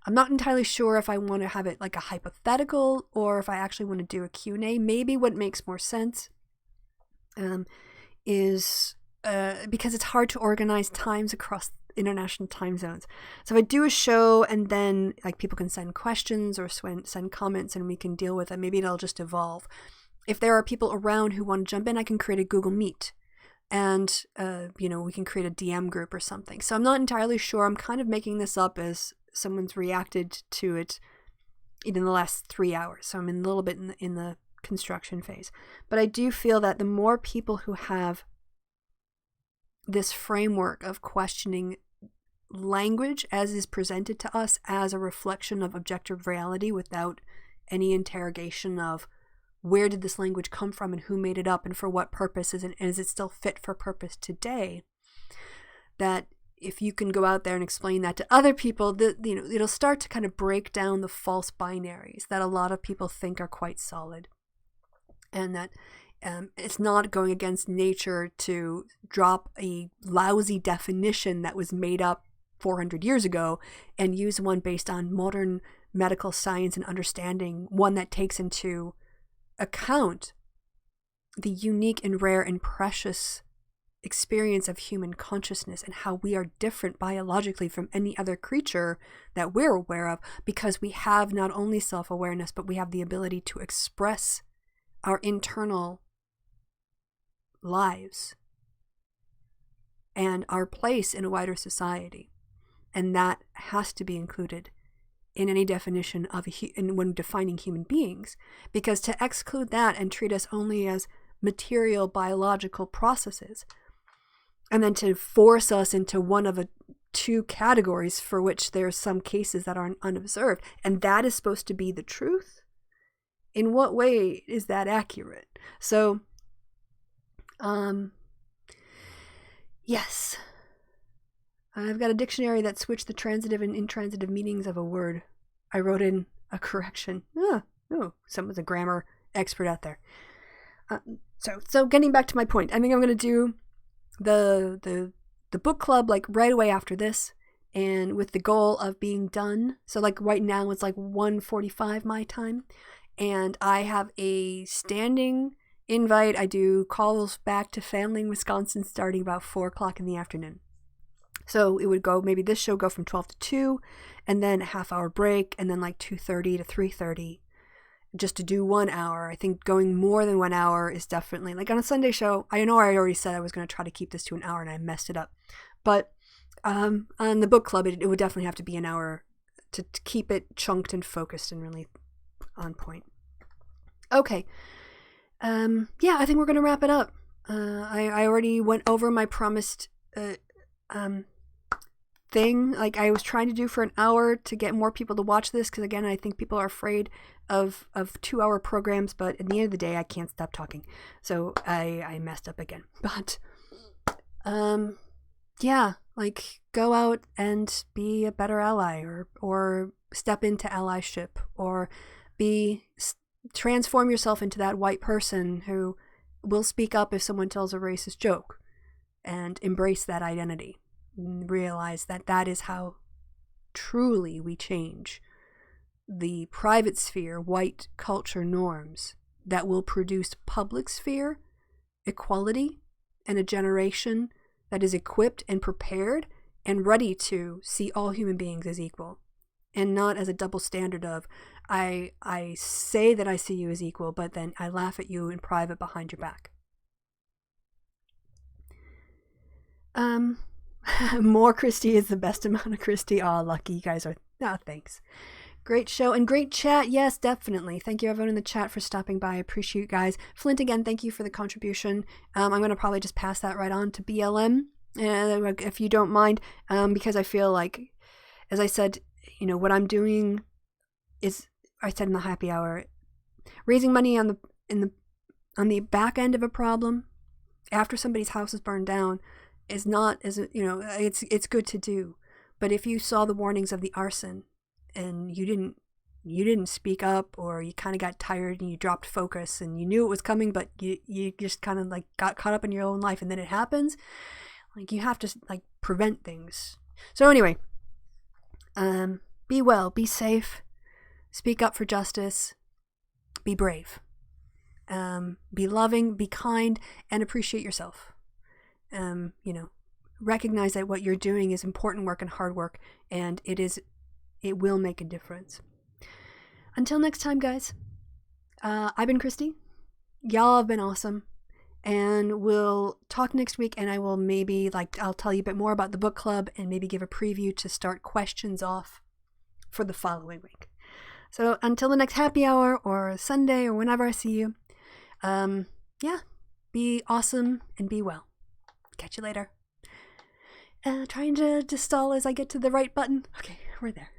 I'm not entirely sure if I want to have it like a hypothetical or if I actually want to do a Q&A. Maybe what makes more sense is because it's hard to organize times across international time zones. So if I do a show and then people can send questions or send comments and we can deal with it, maybe it'll just evolve. If there are people around who want to jump in, I can create a Google Meet. And, we can create a DM group or something. So I'm not entirely sure. I'm kind of making this up as someone's reacted to it in the last 3 hours. So I'm a little bit in the construction phase. But I do feel that the more people who have this framework of questioning language as is presented to us as a reflection of objective reality without any interrogation of where did this language come from and who made it up and for what purposes and is it still fit for purpose today, that if you can go out there and explain that to other people, it'll start to kind of break down the false binaries that a lot of people think are quite solid. And that It's not going against nature to drop a lousy definition that was made up 400 years ago and use one based on modern medical science and understanding, one that takes into account the unique and rare and precious experience of human consciousness and how we are different biologically from any other creature that we're aware of, because we have not only self-awareness, but we have the ability to express our internal lives and our place in a wider society. And that has to be included in any definition of when defining human beings, because to exclude that and treat us only as material biological processes, and then to force us into one of two categories for which there's some cases that are unobserved, and that is supposed to be the truth, in what way is that accurate? So yes, I've got a dictionary that switched the transitive and intransitive meanings of a word. I wrote in a correction. Someone's a grammar expert out there. So getting back to my point, I think I'm going to do the book club like right away after this, and with the goal of being done. So like right now it's like 1:45 my time, and I have a standing invite. I do calls back to family in Wisconsin starting about 4:00 in the afternoon. So it would go, maybe this show go from 12 to 2, and then a half-hour break, and then like 2:30 to 3:30, just to do 1 hour. I think going more than 1 hour is definitely, like on a Sunday show, I know I already said I was going to try to keep this to an hour, and I messed it up. But on the book club, it would definitely have to be an hour to keep it chunked and focused and really on point. Okay. Yeah, I think we're going to wrap it up. I already went over my promised thing, like I was trying to do for an hour to get more people to watch this, because again, I think people are afraid of 2-hour programs, but at the end of the day, I can't stop talking. So I messed up again. But yeah, like go out and be a better ally, or step into allyship, or transform yourself into that white person who will speak up if someone tells a racist joke, and embrace that identity. Realize that that is how truly we change the private sphere, white culture norms that will produce public sphere equality and a generation that is equipped and prepared and ready to see all human beings as equal, and not as a double standard of I say that I see you as equal, but then I laugh at you in private behind your back. More Christy is the best amount of Christy. Oh, lucky you guys are. Oh, thanks. Great show and great chat. Yes, definitely. Thank you everyone in the chat for stopping by. I appreciate you guys. Flint, again, thank you for the contribution. I'm going to probably just pass that right on to BLM, if you don't mind, because I feel like, as I said, what I'm doing is, I said in the happy hour, raising money on the back end of a problem after somebody's house is burned down is not, it's good to do. But if you saw the warnings of the arson and you didn't speak up, or you kind of got tired and you dropped focus and you knew it was coming, but you just kind of like got caught up in your own life, and then it happens, like you have to like prevent things. So anyway, be well, be safe, speak up for justice, be brave, be loving, be kind, and appreciate yourself. Recognize that what you're doing is important work and hard work, and it will make a difference. Until next time, guys, I've been Christy. Y'all have been awesome, and we'll talk next week, and I will maybe, I'll tell you a bit more about the book club and maybe give a preview to start questions off for the following week. So until the next happy hour or Sunday or whenever I see you, be awesome and be well. Catch you later. Trying to stall as I get to the right button. Okay, we're there.